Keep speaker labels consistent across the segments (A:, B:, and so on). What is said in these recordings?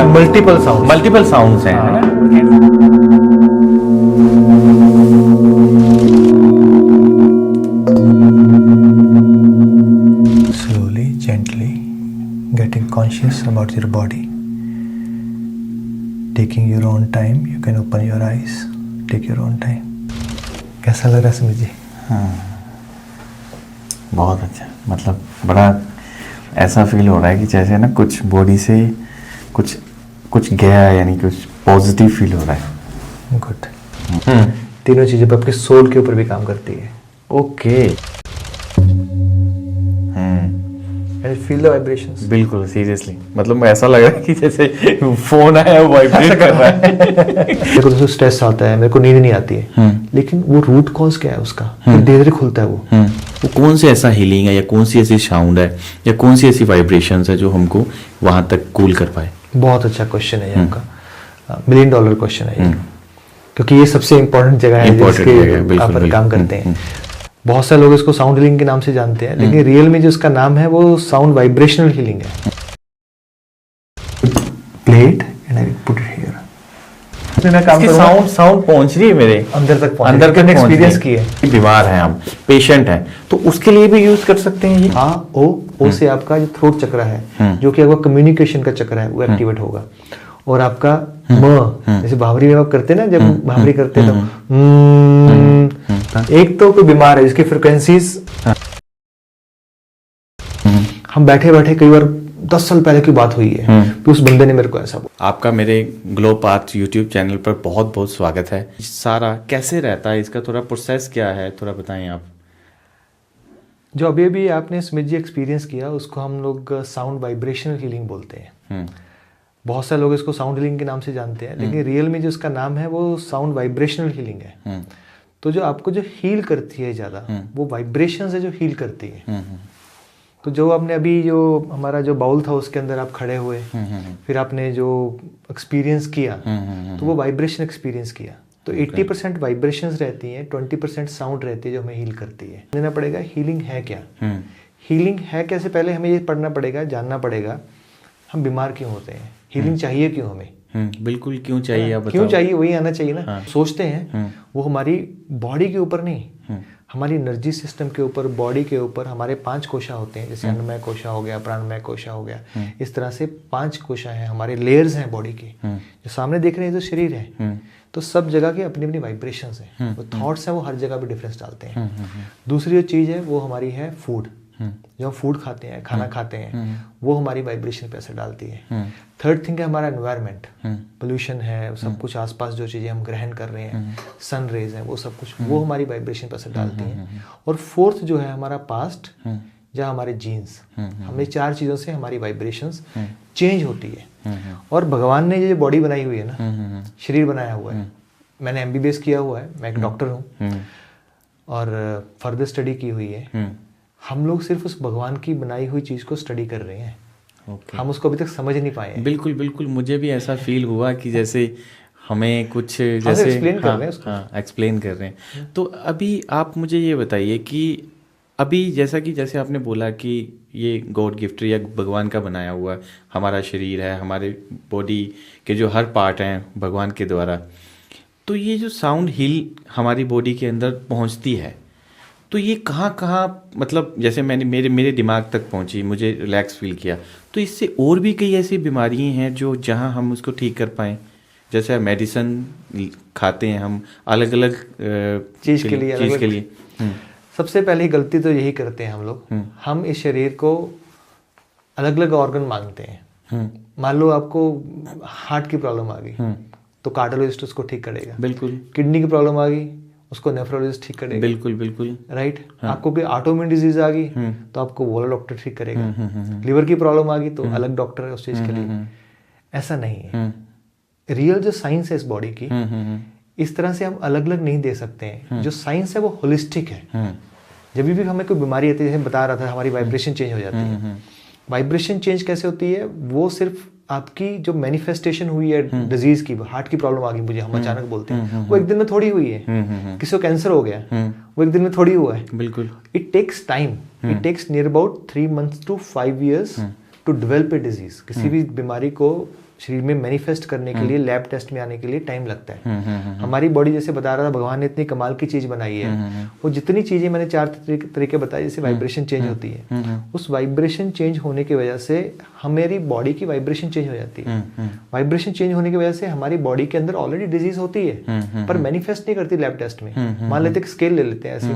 A: Multiple sounds हैं, है ना?
B: Slowly, gently, getting conscious about your body. Taking your own time, you can open your eyes. Take your own time. कैसा लग रहा है सुमित जी?
A: बहुत अच्छा, मतलब बड़ा ऐसा फील हो रहा है कि जैसे ना कुछ बॉडी से कुछ गया है, यानी कुछ पॉजिटिव फील हो रहा है।
B: गुड। तीनों चीज़ें पर आपके सोल के ऊपर भी काम करती है।
A: ओके।
B: Feel the vibrations.
A: बिल्कुल, सीरियसली, मतलब ऐसा लग रहा है कि जैसे फोन आया वो वाइब्रेट कर रहा है।
B: मेरे को तो स्ट्रेस आता है, मेरे को नींद नहीं आती है, लेकिन वो रूट कॉज क्या है उसका? धीरे धीरे खुलता है वो
A: कौन सी ऐसा हीलिंग है, या कौन सी ऐसी साउंड है, या कौन सी ऐसी वाइब्रेशंस है जो हमको वहां तक कूल कर पाए?
B: बहुत अच्छा क्वेश्चन है ये आपका, $1,000,000 क्वेश्चन है ये, क्योंकि ये सबसे इम्पोर्टेंट जगह है जिसके आप पर काम करते हैं। बहुत सारे लोग इसको साउंड हीलिंग के नाम से जानते हैं, लेकिन रियल में जो इसका नाम है वो साउंड वाइब्रेशनल हीलिंग है। Plate and I put it here. मैं काम करूंगा,
A: साउंड पहुंच रही है मेरे
B: अंदर तक
A: एक्सपीरियंस की है। बीमार है, हम पेशेंट हैं, तो उसके लिए भी यूज कर सकते हैं ये।
B: हाँ, ओ से आपका जो थ्रोट चक्र है, जो कि आपका कम्युनिकेशन का चक्र है, वो एक्टिवेट होगा। और आपका जैसे भावरी में आप करते हैं ना, जब भावरी करते हैं तो एक तो कोई बीमार है जिसकी फ्रिक्वेंसीज, हम बैठे बैठे कई बार 10 साल पहले की बात हुई है कि उस बंदे ने मेरे को ऐसा बोला।
A: आपका मेरे ग्लो पाथ यूट्यूब चैनल पर बहुत बहुत स्वागत है। सारा कैसे रहता है, इसका थोड़ा प्रोसेस क्या है, थोड़ा बताएं आप।
B: जो अभी अभी आपने स्मिथ जी एक्सपीरियंस किया, उसको हम लोग साउंड वाइब्रेशनल हीलिंग बोलते हैं। बहुत सारे लोग इसको साउंड हीलिंग के नाम से जानते हैं, लेकिन रियल में जो इसका नाम है वो साउंड वाइब्रेशनल हीलिंग है। तो जो आपको जो हील करती है ज़्यादा, वो वाइब्रेशन है जो हील करती है। तो जो आपने अभी जो हमारा जो बाउल था उसके अंदर आप खड़े हुए, फिर आपने जो एक्सपीरियंस किया, तो वो वाइब्रेशन एक्सपीरियंस किया। तो 80% वाइब्रेशंस रहती हैं, 20% साउंड रहती है जो हमें हील करती है। देना पड़ेगा हीलिंग है क्या, हीलिंग है कैसे, पहले हमें ये पढ़ना पड़ेगा, जानना पड़ेगा हम बीमार क्यों होते हैं, हीलिंग चाहिए क्यों हमें।
A: बिल्कुल, क्यों चाहिए, आप
B: क्यों चाहिए, वही आना चाहिए ना। सोचते हैं वो हमारी बॉडी के ऊपर नहीं, हमारी एनर्जी सिस्टम के ऊपर, बॉडी के ऊपर। हमारे 5 कोशा होते हैं, जैसे अन्नमय कोशा हो गया, प्राणमय कोशा हो गया, इस तरह से 5 कोशा हैं, हमारे लेयर्स हैं बॉडी के। जो सामने देख रहे हैं जो शरीर है, तो सब जगह की अपनी अपनी वाइब्रेशंस हैं, वो थॉट्स हैं, वो हर जगह पे डिफरेंस डालते हैं। दूसरी जो चीज़ है वो हमारी है फूड, जो हम फूड खाते हैं, खाना खाते हैं, वो हमारी वाइब्रेशन पे असर डालती है। थर्ड थिंग है हमारा एनवायरनमेंट, पोल्यूशन है, सब कुछ आसपास जो चीज़ें हम ग्रहण कर रहे हैं, सन रेज है, वो सब कुछ, वो हमारी वाइब्रेशन पे असर डालती हैं। और फोर्थ जो है हमारा पास्ट या हमारे जीन्स, हमें 4 चीज़ों से हमारी वाइब्रेशंस चेंज होती है। और भगवान ने ये जो बॉडी बनाई हुई है ना, शरीर बनाया हुआ है, मैंने MBBS किया हुआ है, मैं एक डॉक्टर हूँ और फर्दर स्टडी की हुई है। हम लोग सिर्फ उस भगवान की बनाई हुई चीज़ को स्टडी कर रहे हैं। हम उसको अभी तक समझ नहीं पाए हैं।
A: बिल्कुल बिल्कुल, मुझे भी ऐसा फील हुआ कि जैसे हमें कुछ जैसे
B: एक्सप्लेन कर रहे हैं उसको।
A: एक्सप्लेन कर रहे हैं। तो अभी आप मुझे ये बताइए कि अभी जैसे आपने बोला कि ये गॉड गिफ्ट या भगवान का बनाया हुआ हमारा शरीर है, हमारे बॉडी के जो हर पार्ट हैं भगवान के द्वारा, तो ये जो साउंड हील हमारी बॉडी के अंदर पहुंचती है, तो ये कहाँ मतलब जैसे मैंने मेरे दिमाग तक पहुंची, मुझे रिलैक्स फील किया, तो इससे और भी कई ऐसी बीमारियां हैं जो जहां हम उसको ठीक कर पाएँ। जैसे मेडिसिन खाते हैं हम अलग अलग
B: चीज़ के लिए। सबसे पहली गलती तो यही करते हैं हम लोग, हम इस शरीर को अलग अलग ऑर्गन मांगते हैं। मान लो आपको हार्ट की प्रॉब्लम आ गई, तो कार्डियोलॉजिस्ट उसको ठीक करेगा।
A: बिल्कुल।
B: किडनी की प्रॉब्लम आ गई, उसको नेफ्रोलॉजिस्ट ठीक करेगा।
A: बिल्कुल बिल्कुल,
B: राइट। आपको कोई ऑटोइम्यून डिजीज आ गई, तो आपको वो वाला डॉक्टर ठीक करेगा। लिवर की प्रॉब्लम आ गई तो अलग डॉक्टर है उस चीज के लिए। ऐसा नहीं है। रियल जो साइंस है इस बॉडी की, इस तरह से हम अलग अलग नहीं दे सकते हैं। जो साइंस है वो होलिस्टिक है। जब भी हमें कोई बीमारी आती है, जैसे बता रहा था, हमारी वाइब्रेशन चेंज हो जाती है। वाइब्रेशन चेंज कैसे होती है? वो सिर्फ आपकी जो मैनिफेस्टेशन हुई है डिजीज की, हार्ट की प्रॉब्लम आ गई मुझे, हम अचानक बोलते हैं, वो एक दिन में थोड़ी हुई है। किसी को कैंसर हो गया, वो एक दिन में थोड़ी हुआ है।
A: बिल्कुल।
B: It takes time, it takes near about 3 months to 5 years to develop a disease. किसी भी बीमारी को शरीर में मैनिफेस्ट करने के लिए, लैब टेस्ट में आने के लिए टाइम लगता है। हमारी बॉडी, जैसे बता रहा था, भगवान ने इतनी कमाल की चीज बनाई है, वो जितनी चीजें मैंने 4 तरीके बताए, जैसे वाइब्रेशन चेंज होती है, उस वाइब्रेशन चेंज होने की वजह से हमारी बॉडी की वाइब्रेशन चेंज हो जाती है। वाइब्रेशन चेंज होने की वजह से हमारी बॉडी के अंदर ऑलरेडी डिजीज होती है, पर मैनिफेस्ट नहीं करती लैब टेस्ट में। मान लेते स्केल ले लेते हैं ऐसे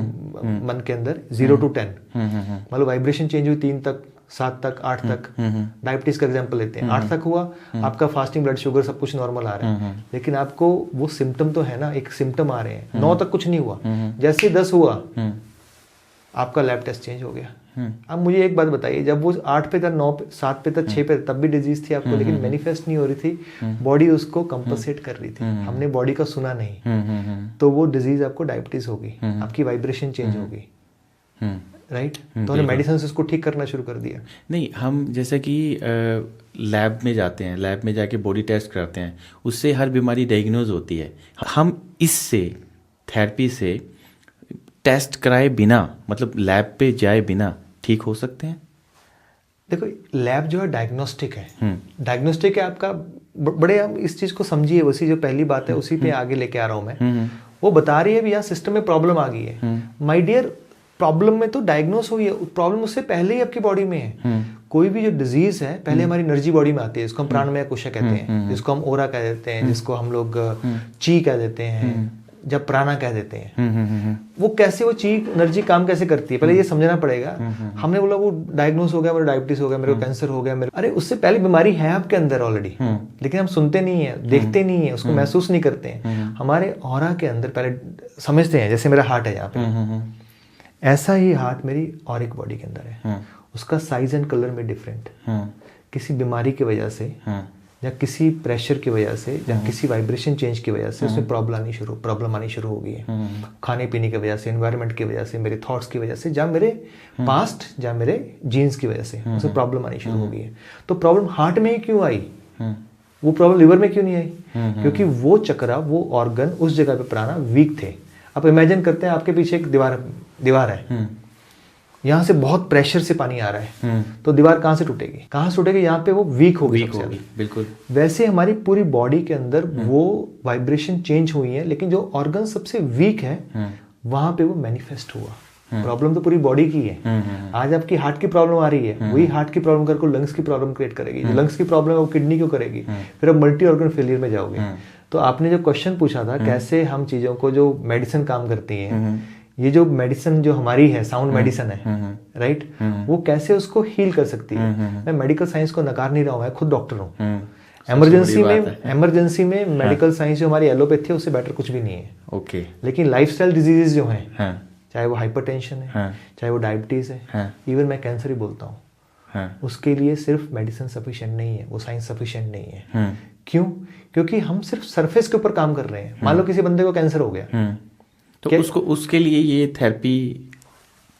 B: मन के अंदर 0 to 10, मान लो वाइब्रेशन चेंज हुई 3 तक, 7 तक, 8 तक। डायबिटीज का एग्जांपल लेते हैं, 8 तक हुआ, आपका फास्टिंग, ब्लड शुगर सब कुछ नॉर्मल आ रहा है, लेकिन आपको वो सिम्टम तो है ना, एक सिम्टम आ रहे हैं। 9 तक कुछ नहीं हुआ, जैसे 10 हुआ आपका लैब टेस्ट चेंज हो गया। अब मुझे एक बात बताइए, जब वो 8 पे था, 9 पे, 7 पे था, 6 पे, तब भी डिजीज थी आपको, लेकिन मैनिफेस्ट नहीं हो रही थी, बॉडी उसको कंपनसेट कर रही थी, हमने बॉडी का सुना नहीं, तो वो डिजीज आपको डायबिटीज होगी, आपकी वाइब्रेशन चेंज होगी, राइट। तो हमने मेडिसिन से उसको ठीक करना शुरू कर दिया।
A: नहीं, हम जैसे कि लैब में जाते हैं, लैब में जाके बॉडी टेस्ट कराते हैं, उससे हर बीमारी डायग्नोज होती है। हम इससे, थेरेपी से, टेस्ट कराए बिना, मतलब लैब पे जाए बिना ठीक हो सकते हैं?
B: देखो, लैब जो है डायग्नोस्टिक है, डायग्नोस्टिक है आपका। बड़े हम इस चीज को समझिए, उसी जो पहली बात है उसी पे आगे लेके आ रहा हूं मैं। वो बता रही है भी यहाँ सिस्टम में प्रॉब्लम आ गई है। माय डियर, प्रॉब्लम में तो डायग्नोस हुई है, प्रॉब्लम उससे पहले ही आपकी बॉडी में है। कोई भी जो डिजीज है पहले हमारी एनर्जी बॉडी में आती है, जिसको हम प्राणमय कोशिका कहते हैं, जिसको हम ओरा कह देते हैं, जिसको हम लोग ची कह देते हैं, जब प्राणा कह देते हैं। वो कैसे, वो ची एनर्जी काम कैसे करती है, पहले ये समझना पड़ेगा। हमने बोला वो डायग्नोस हो गया, मेरा डायबिटीज हो गया, मेरे को कैंसर हो गया, मेरे, अरे उससे पहले बीमारी है आपके अंदर ऑलरेडी, लेकिन हम सुनते नहीं है, देखते नहीं है, उसको महसूस नहीं करते हैं। हमारे ऑरा के अंदर पहले समझते हैं, जैसे मेरा हार्ट है यहाँ पे, ऐसा ही हार्ट मेरी ऑरिक बॉडी के अंदर है, उसका साइज एंड कलर में डिफरेंट, किसी बीमारी की वजह से या किसी प्रेशर की वजह से या किसी वाइब्रेशन चेंज की वजह से उसमें प्रॉब्लम आनी शुरू हो गई है। खाने पीने की वजह से, एनवायरनमेंट की वजह से, मेरे थॉट्स की वजह से, या मेरे पास्ट या मेरे जीन्स की वजह से उसमें प्रॉब्लम आनी शुरू हो गई है। तो प्रॉब्लम हार्ट में ही क्यों आई, वो प्रॉब्लम लिवर में क्यों नहीं आई? क्योंकि वो चक्रा, वो ऑर्गन उस जगह पे प्राणा वीक थे। अब इमेजिन करते हैं आपके पीछे एक दीवार है, यहाँ से बहुत प्रेशर से पानी आ रहा है, तो दीवार कहाँ से टूटेगी? यहाँ पे वो वीक होगी।
A: बिल्कुल।
B: वैसे हमारी पूरी बॉडी के अंदर वो वाइब्रेशन चेंज हुई है, लेकिन जो ऑर्गन सबसे वीक है वहां पे वो मैनिफेस्ट हुआ। प्रॉब्लम तो पूरी बॉडी की है। आज आपकी हार्ट की प्रॉब्लम आ रही है, वही हार्ट की प्रॉब्लम करके लंग्स की प्रॉब्लम क्रिएट करेगी। जो लंग्स की प्रॉब्लम है वो किडनी क्यों करेगी? फिर आप मल्टी ऑर्गन फेलियर में जाओगे। तो आपने जो क्वेश्चन पूछा था, कैसे हम चीजों को, जो मेडिसिन काम करती है, ये जो मेडिसिन जो हमारी है, साउंड मेडिसिन है, राइट, वो कैसे उसको हील कर सकती है। मैं मेडिकल साइंस को नकार नहीं रहा हूँ, मैं खुद डॉक्टर हूँ। इमरजेंसी में मेडिकल साइंस जो हमारी एलोपैथी है उससे बेटर कुछ भी नहीं है।
A: ओके।
B: लेकिन लाइफस्टाइल डिजीजेस जो हैं, चाहे वो हाइपरटेंशन है, चाहे वो डायबिटीज है, इवन मैं कैंसर ही बोलता हूँ, उसके लिए सिर्फ मेडिसिन सफिशिएंट नहीं है, वो साइंस सफिशिएंट नहीं है। क्यों? क्योंकि हम सिर्फ सरफेस के ऊपर काम कर रहे हैं। मान लो किसी बंदे को कैंसर हो गया,
A: तो उसके लिए ये थेरेपी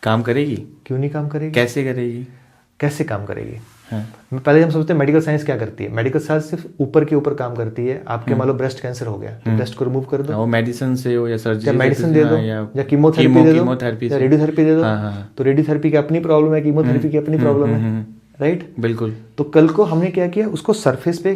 A: काम करेगी?
B: क्यों नहीं काम करेगी? कैसे काम करेगी? पहले हम सोचते हैं मेडिकल साइंस क्या करती है। मेडिकल साइंस सिर्फ ऊपर के ऊपर काम करती है। आपके मान लो ब्रेस्ट कैंसर हो गया, तो ब्रेस्ट को रिमूव कर दो, वो
A: मेडिसिन से हो या सर्जरी,
B: या मेडिसिन दे दो, या कीमोथेरेपी दे दो, या रेडियोथेरेपी दे दो। तो रेडियोथेरेपी की अपनी प्रॉब्लम है, कीमोथेरेपी की अपनी प्रॉब्लम है, राइट।
A: बिल्कुल।
B: तो कल को हमने क्या किया, उसको सरफेस पे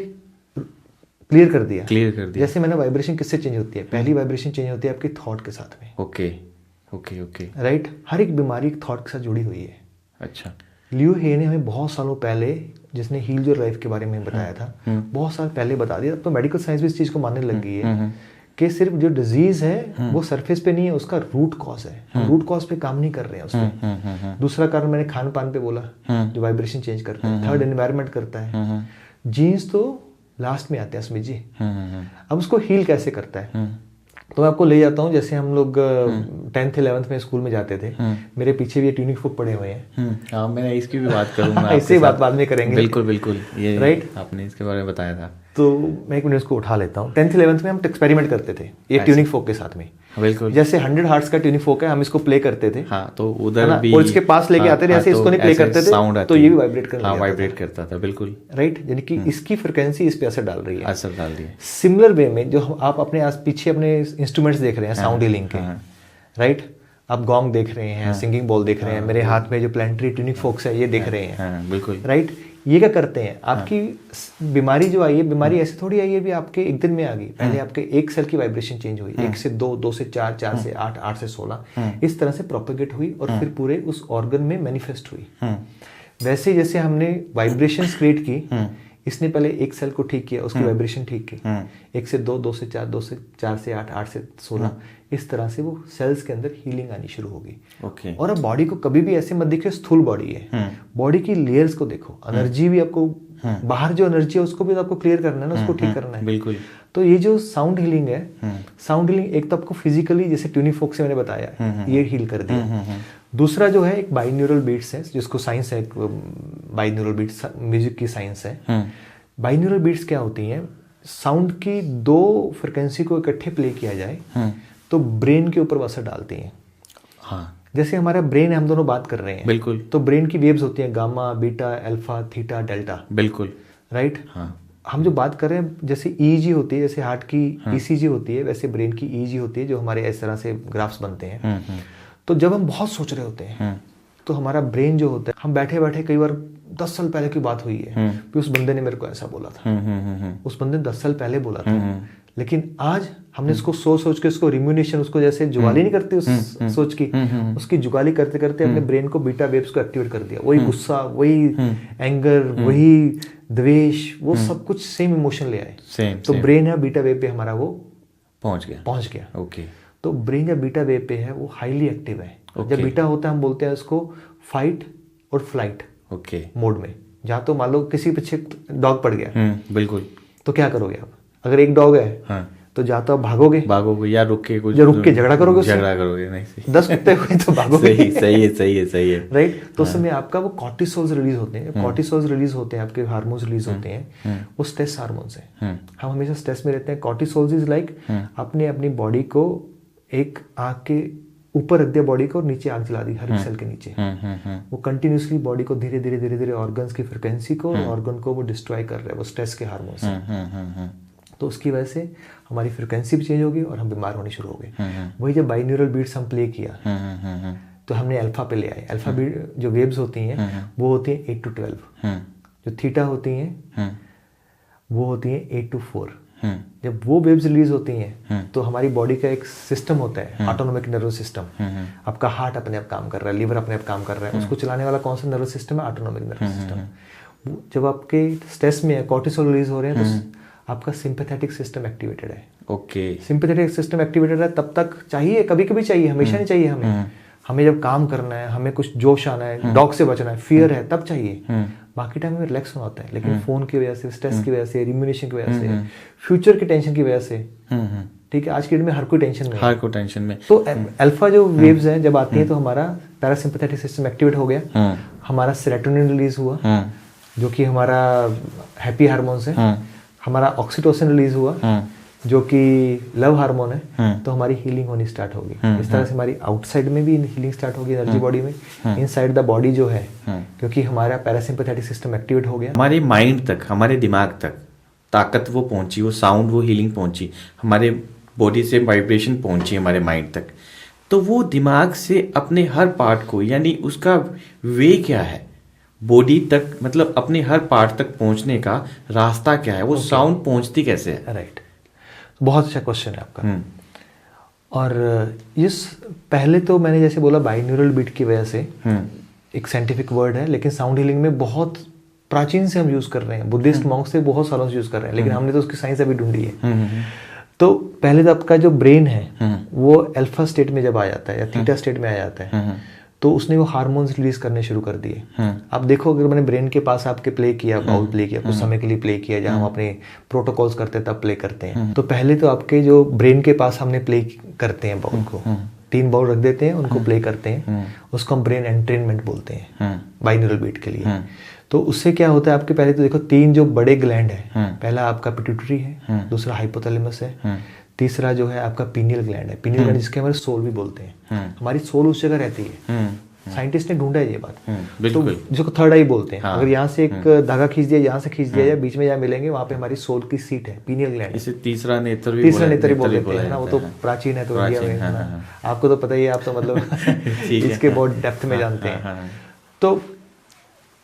B: क्लियर कर दिया। जैसे मैंने वाइब्रेशन किससे चेंज होती है? पहली वाइब्रेशन चेंज होती है आपके थॉट के साथ में।
A: Okay,
B: right. हर एक बीमारी एक थॉट के साथ जुड़ी हुई है।
A: अच्छा।
B: लियो हे ने हमें बहुत सालों पहले, जिसने हील योर लाइफ के बारे में बताया था, बहुत साल पहले बता दिया। अब तो मेडिकल साइंस भी इस चीज को मानने लग गई है कि सिर्फ जो डिजीज है वो सरफेस पे नहीं है, उसका रूट कॉज है। हम रूट कॉज पे काम नहीं कर रहे हैं उस पे। दूसरा कारण मैंने खान पान पे बोला, जो वाइब्रेशन चेंज करता है। थर्ड, एनवायरनमेंट करता है। जीन्स तो लास्ट में आते हैं स्मित जी। अब उसको हील कैसे करता है? तो मैं आपको ले जाता हूँ, जैसे हम लोग 10th 11th में स्कूल में जाते थे, मेरे पीछे भी ये ट्यूनिक फुक पड़े हुए हैं।
A: मैं इसकी भी बात करूंगा।
B: इससे बात बाद में करेंगे।
A: बिल्कुल, ये राइट, आपने इसके बारे में बताया था।
B: तो मैं एक मिनट इसको उठा लेता हूँ। 10th 11th में हम एक्सपेरिमेंट करते थे ये ट्यूनिक फोक के साथ में।
A: बिल्कुल।
B: जैसे 100 हर्ट्ज का ट्यूनिक फोक है, हम इसको प्ले करते थे।
A: हाँ, तो उधर भी
B: और इसके पास लेके आते थे, ऐसे इसको नहीं प्ले करते थे तो ये भी वाइब्रेट करता
A: था। बिल्कुल,
B: राइट। यानी कि इसकी फ्रिक्वेंसी इस पे असर डाल रही है।
A: सिमिलर
B: वे में जो आप अपने पीछे अपने इंस्ट्रूमेंट्स देख रहे हैं साउंड हीलिंग के, राइट, आप गॉन्ग देख रहे हैं, सिंगिंग बॉल देख रहे हैं, मेरे हाथ में जो प्लानिटरी ट्यूनिक फोक्स है ये देख रहे हैं,
A: बिल्कुल,
B: राइट। ये क्या करते हैं, आपकी बीमारी जो आई है, बीमारी ऐसे थोड़ी आई है भी आपके एक दिन में आ गई। पहले आपके एक सेल की वाइब्रेशन चेंज हुई, 1 से 2, 2 से 4, 4 से 8, 8 से 16, इस तरह से प्रोपेगेट हुई और फिर पूरे उस ऑर्गन में मैनिफेस्ट हुई। वैसे जैसे हमने वाइब्रेशंस क्रिएट की, इसने पहले एक सेल को ठीक किया, उसकी वाइब्रेशन ठीक की, 1 से 2, 2 से 4, 2 से 4 से 8, 8 से 16, इस तरह से वो सेल्स के अंदर हीलिंग आनी शुरू होगी। और अब बॉडी को कभी भी ऐसे मत देखिए स्थूल बॉडी है, बॉडी की लेयर्स को देखो, एनर्जी भी आपको बाहर जो एनर्जी है उसको भी तो आपको क्लियर करना है ना, उसको ठीक करना है।
A: बिल्कुल।
B: तो ये जो साउंड हीलिंग है, साउंड हीलिंग एक तो आपको फिजिकली जैसे ट्यूनिफोक से मैंने बताया ये हील कर दिया। दूसरा जो है एक बाइन्यूरल बीट्स है, जिसको साइंस है, बाइन्यूरल बीट्स म्यूजिक की साइंस है। बाइन्यूरल बीट्स क्या होती हैं, साउंड की 2 फ्रिक्वेंसी को इकट्ठे प्ले किया जाए तो ब्रेन के ऊपर असर डालती हैं।
A: हाँ,
B: जैसे हमारा ब्रेन है, हम दोनों बात कर रहे हैं,
A: बिल्कुल,
B: तो ब्रेन की वेव्स होती हैं gamma, beta, alpha, theta, delta,
A: बिल्कुल,
B: राइट।
A: हाँ।
B: हम जो बात कर रहे हैं, जैसे ईईजी होती है, जैसे हार्ट की ईसीजी होती है, वैसे ब्रेन की ईईजी होती है, जो हमारे इस तरह से ग्राफ्स बनते हैं। तो जब हम बहुत सोच रहे होते हैं तो हमारा ब्रेन जो होता है, हम बैठे बैठे कई बार 10 साल पहले की बात हुई है कि उस बंदे ने मेरे को ऐसा बोला था, उस बंदे ने 10 साल पहले बोला था, लेकिन आज हमने उसको सोच सोच के उसको रिम्यूनेशन, उसको जैसे जुगाली नहीं करती उस सोच की, उसकी जुगाली करते करते अपने ब्रेन को बीटा वेव्स को एक्टिवेट कर दिया। वही गुस्सा, वही एंगर, वही द्वेष, वो सब कुछ सेम इमोशन ले आए। तो ब्रेन है बीटा वेव पे हमारा वो पहुंच गया।
A: ओके।
B: तो ब्रेन जब बीटा वेव पे है वो हाईली एक्टिव है। जब बीटा होता है हम बोलते हैं उसको फाइट और फ्लाइट मोड में। जहाँ तो मान लो किसी पीछे डॉग पड़ गया,
A: बिल्कुल,
B: तो क्या करोगे आप? अगर एक डॉग है तो जा तो आप भागोगे
A: या रुक के
B: झगड़ा करोगे
A: नहीं,
B: 10 कुत्ते हुए तो भागोगे।
A: सही है
B: राइट। तो उस समय आपका वो कॉर्टिसोल्स रिलीज होते हैं। कॉर्टिसोल्स रिलीज होते हैं, आपके हार्मोन्स रिलीज होते हैं, वो स्ट्रेस हार्मोन्स हैं। हम हमेशा स्ट्रेस में रहते हैं। कॉर्टिसोल्स इज लाइक आपने अपनी बॉडी को एक आग के ऊपर रख दिया, बॉडी को, और नीचे आग जला दी हर एक सेल के नीचे। वो कंटिन्यूसली बॉडी को धीरे धीरे ऑर्गन्स की फ्रिक्वेंसी को, ऑर्गन को वो डिस्ट्रॉय कर रहा है, वो स्ट्रेस के हार्मोन्स। तो उसकी वजह से हमारी फ्रिक्वेंसी भी चेंज होगी और हम बीमार होने शुरू हो गए। वही जब बाइन्यूरल बीट्स हम प्ले किया तो हमने अल्फा पे ले आए। अल्फा बीट जो वेव्स होती हैं वो होती हैं 8 to 12, जो थीटा होती हैं वो होती हैं 8 to 4। जब वो वेव्स रिलीज होती हैं तो हमारी बॉडी का एक सिस्टम होता है, ऑटोनोमिक नर्वस सिस्टम। आपका हार्ट अपने आप काम कर रहा है, लिवर अपने आप काम कर रहा है, उसको चलाने वाला कौन सा नर्वस सिस्टम है? Autonomic nervous system. जब आपके स्ट्रेस में कॉर्टिसोल रिलीज हो रहे हैं तो आपका सिंपैथेटिक सिस्टम एक्टिवेटेड है।
A: ओके।
B: सिंपैथेटिक सिस्टम एक्टिवेटेड है तब तक चाहिए, कभी कभी चाहिए, हमेशा नहीं चाहिए हमें जब काम करना है, हमें कुछ जोश आना है, डॉग से बचना है, फियर है, तब चाहिए। बाकी टाइम में रिलैक्स होना होता है। लेकिन फोन की वजह से, स्ट्रेस की वजह से, रिम्यूनेशन की वजह से, फ्यूचर की टेंशन की वजह से, ठीक है, आज की डेट में हर कोई टेंशन में। तो अल्फा जो वेव्स हैं जब आती हैं तो हमारा पैरासिम्पैथेटिक सिस्टम एक्टिवेट हो गया, हमारा सेरोटोनिन रिलीज हुआ जो कि हमारा हैप्पी हार्मोन्स है, हमारा ऑक्सीटोसिन रिलीज हुआ जो कि लव हार्मोन है, तो हमारी हीलिंग होनी स्टार्ट होगी। इस तरह से हमारी आउटसाइड में भी हीलिंग स्टार्ट होगी एनर्जी बॉडी में, इनसाइड द बॉडी जो है, क्योंकि हमारा पैरासिम्पैथेटिक सिस्टम एक्टिवेट हो गया।
A: हमारे माइंड तक, हमारे दिमाग तक ताकत वो पहुंची, वो साउंड, वो हीलिंग पहुंची, हमारे बॉडी से वाइब्रेशन पहुंची हमारे माइंड तक। तो वो दिमाग से अपने हर पार्ट को, यानी उसका वे क्या है बॉडी तक, मतलब अपने हर पार्ट तक पहुंचने का रास्ता क्या है, वो साउंड पहुंचती कैसे है?
B: राइट, बहुत अच्छा क्वेश्चन है आपका। और इस पहले तो मैंने जैसे बोला बाइन्यूरल बीट की वजह से, एक साइंटिफिक वर्ड है, लेकिन साउंड हीलिंग में बहुत प्राचीन से हम यूज कर रहे हैं, बुद्धिस्ट मॉन्क से बहुत सालों से यूज कर रहे हैं, लेकिन हमने तो उसकी साइंस अभी ढूंढी है। तो पहले तो आपका जो ब्रेन है वो अल्फा स्टेट में जब आ जाता है या थीटा स्टेट में आ जाता है, तो उसने वो हार्मोन्स रिलीज करने शुरू कर दिए। आप देखो, अगर मैंने ब्रेन के पास आपके प्ले किया, बाउल प्ले किया, कुछ समय के लिए प्ले किया, जहाँ हम अपने प्रोटोकॉल्स करते हैं तब प्ले करते हैं, तो पहले तो आपके जो ब्रेन के पास हमने प्ले करते हैं बाउल को, 3 बाउल रख देते हैं, उनको प्ले करते हैं, उसको हम ब्रेन एंट्रेनमेंट बोलते हैं बाइन्यूरल बीट के लिए। तो उससे क्या होता है, आपके पहले तो देखो 3 जो बड़े ग्लैंड है, पहला आपका पिट्यूटरी है, दूसरा हाइपोथैलेमस है, तीसरा जो है आपका पीनियल ग्लैंड है। पीनियल ग्लैंड जिसके हमारे सोल भी बोलते हैं, हमारी सोल उस जगह रहती है। साइंटिस्ट ने ढूंढा है ये बात, तो जिसको थर्ड आई बोलते हैं। अगर यहाँ से एक धागा खींच दिया, यहाँ से खींच दिया जाए, बीच में जहाँ मिलेंगे वहाँ पे हमारी सोल की सीट है, पीनियल ग्लैंड।
A: इसे तीसरा नेत्र भी
B: बोल देते हैं ना, वो तो प्राचीन है, तो इंडिया में आपको तो पता ही है, आप तो मतलब इसके बहुत डेप्थ में जानते हैं। तो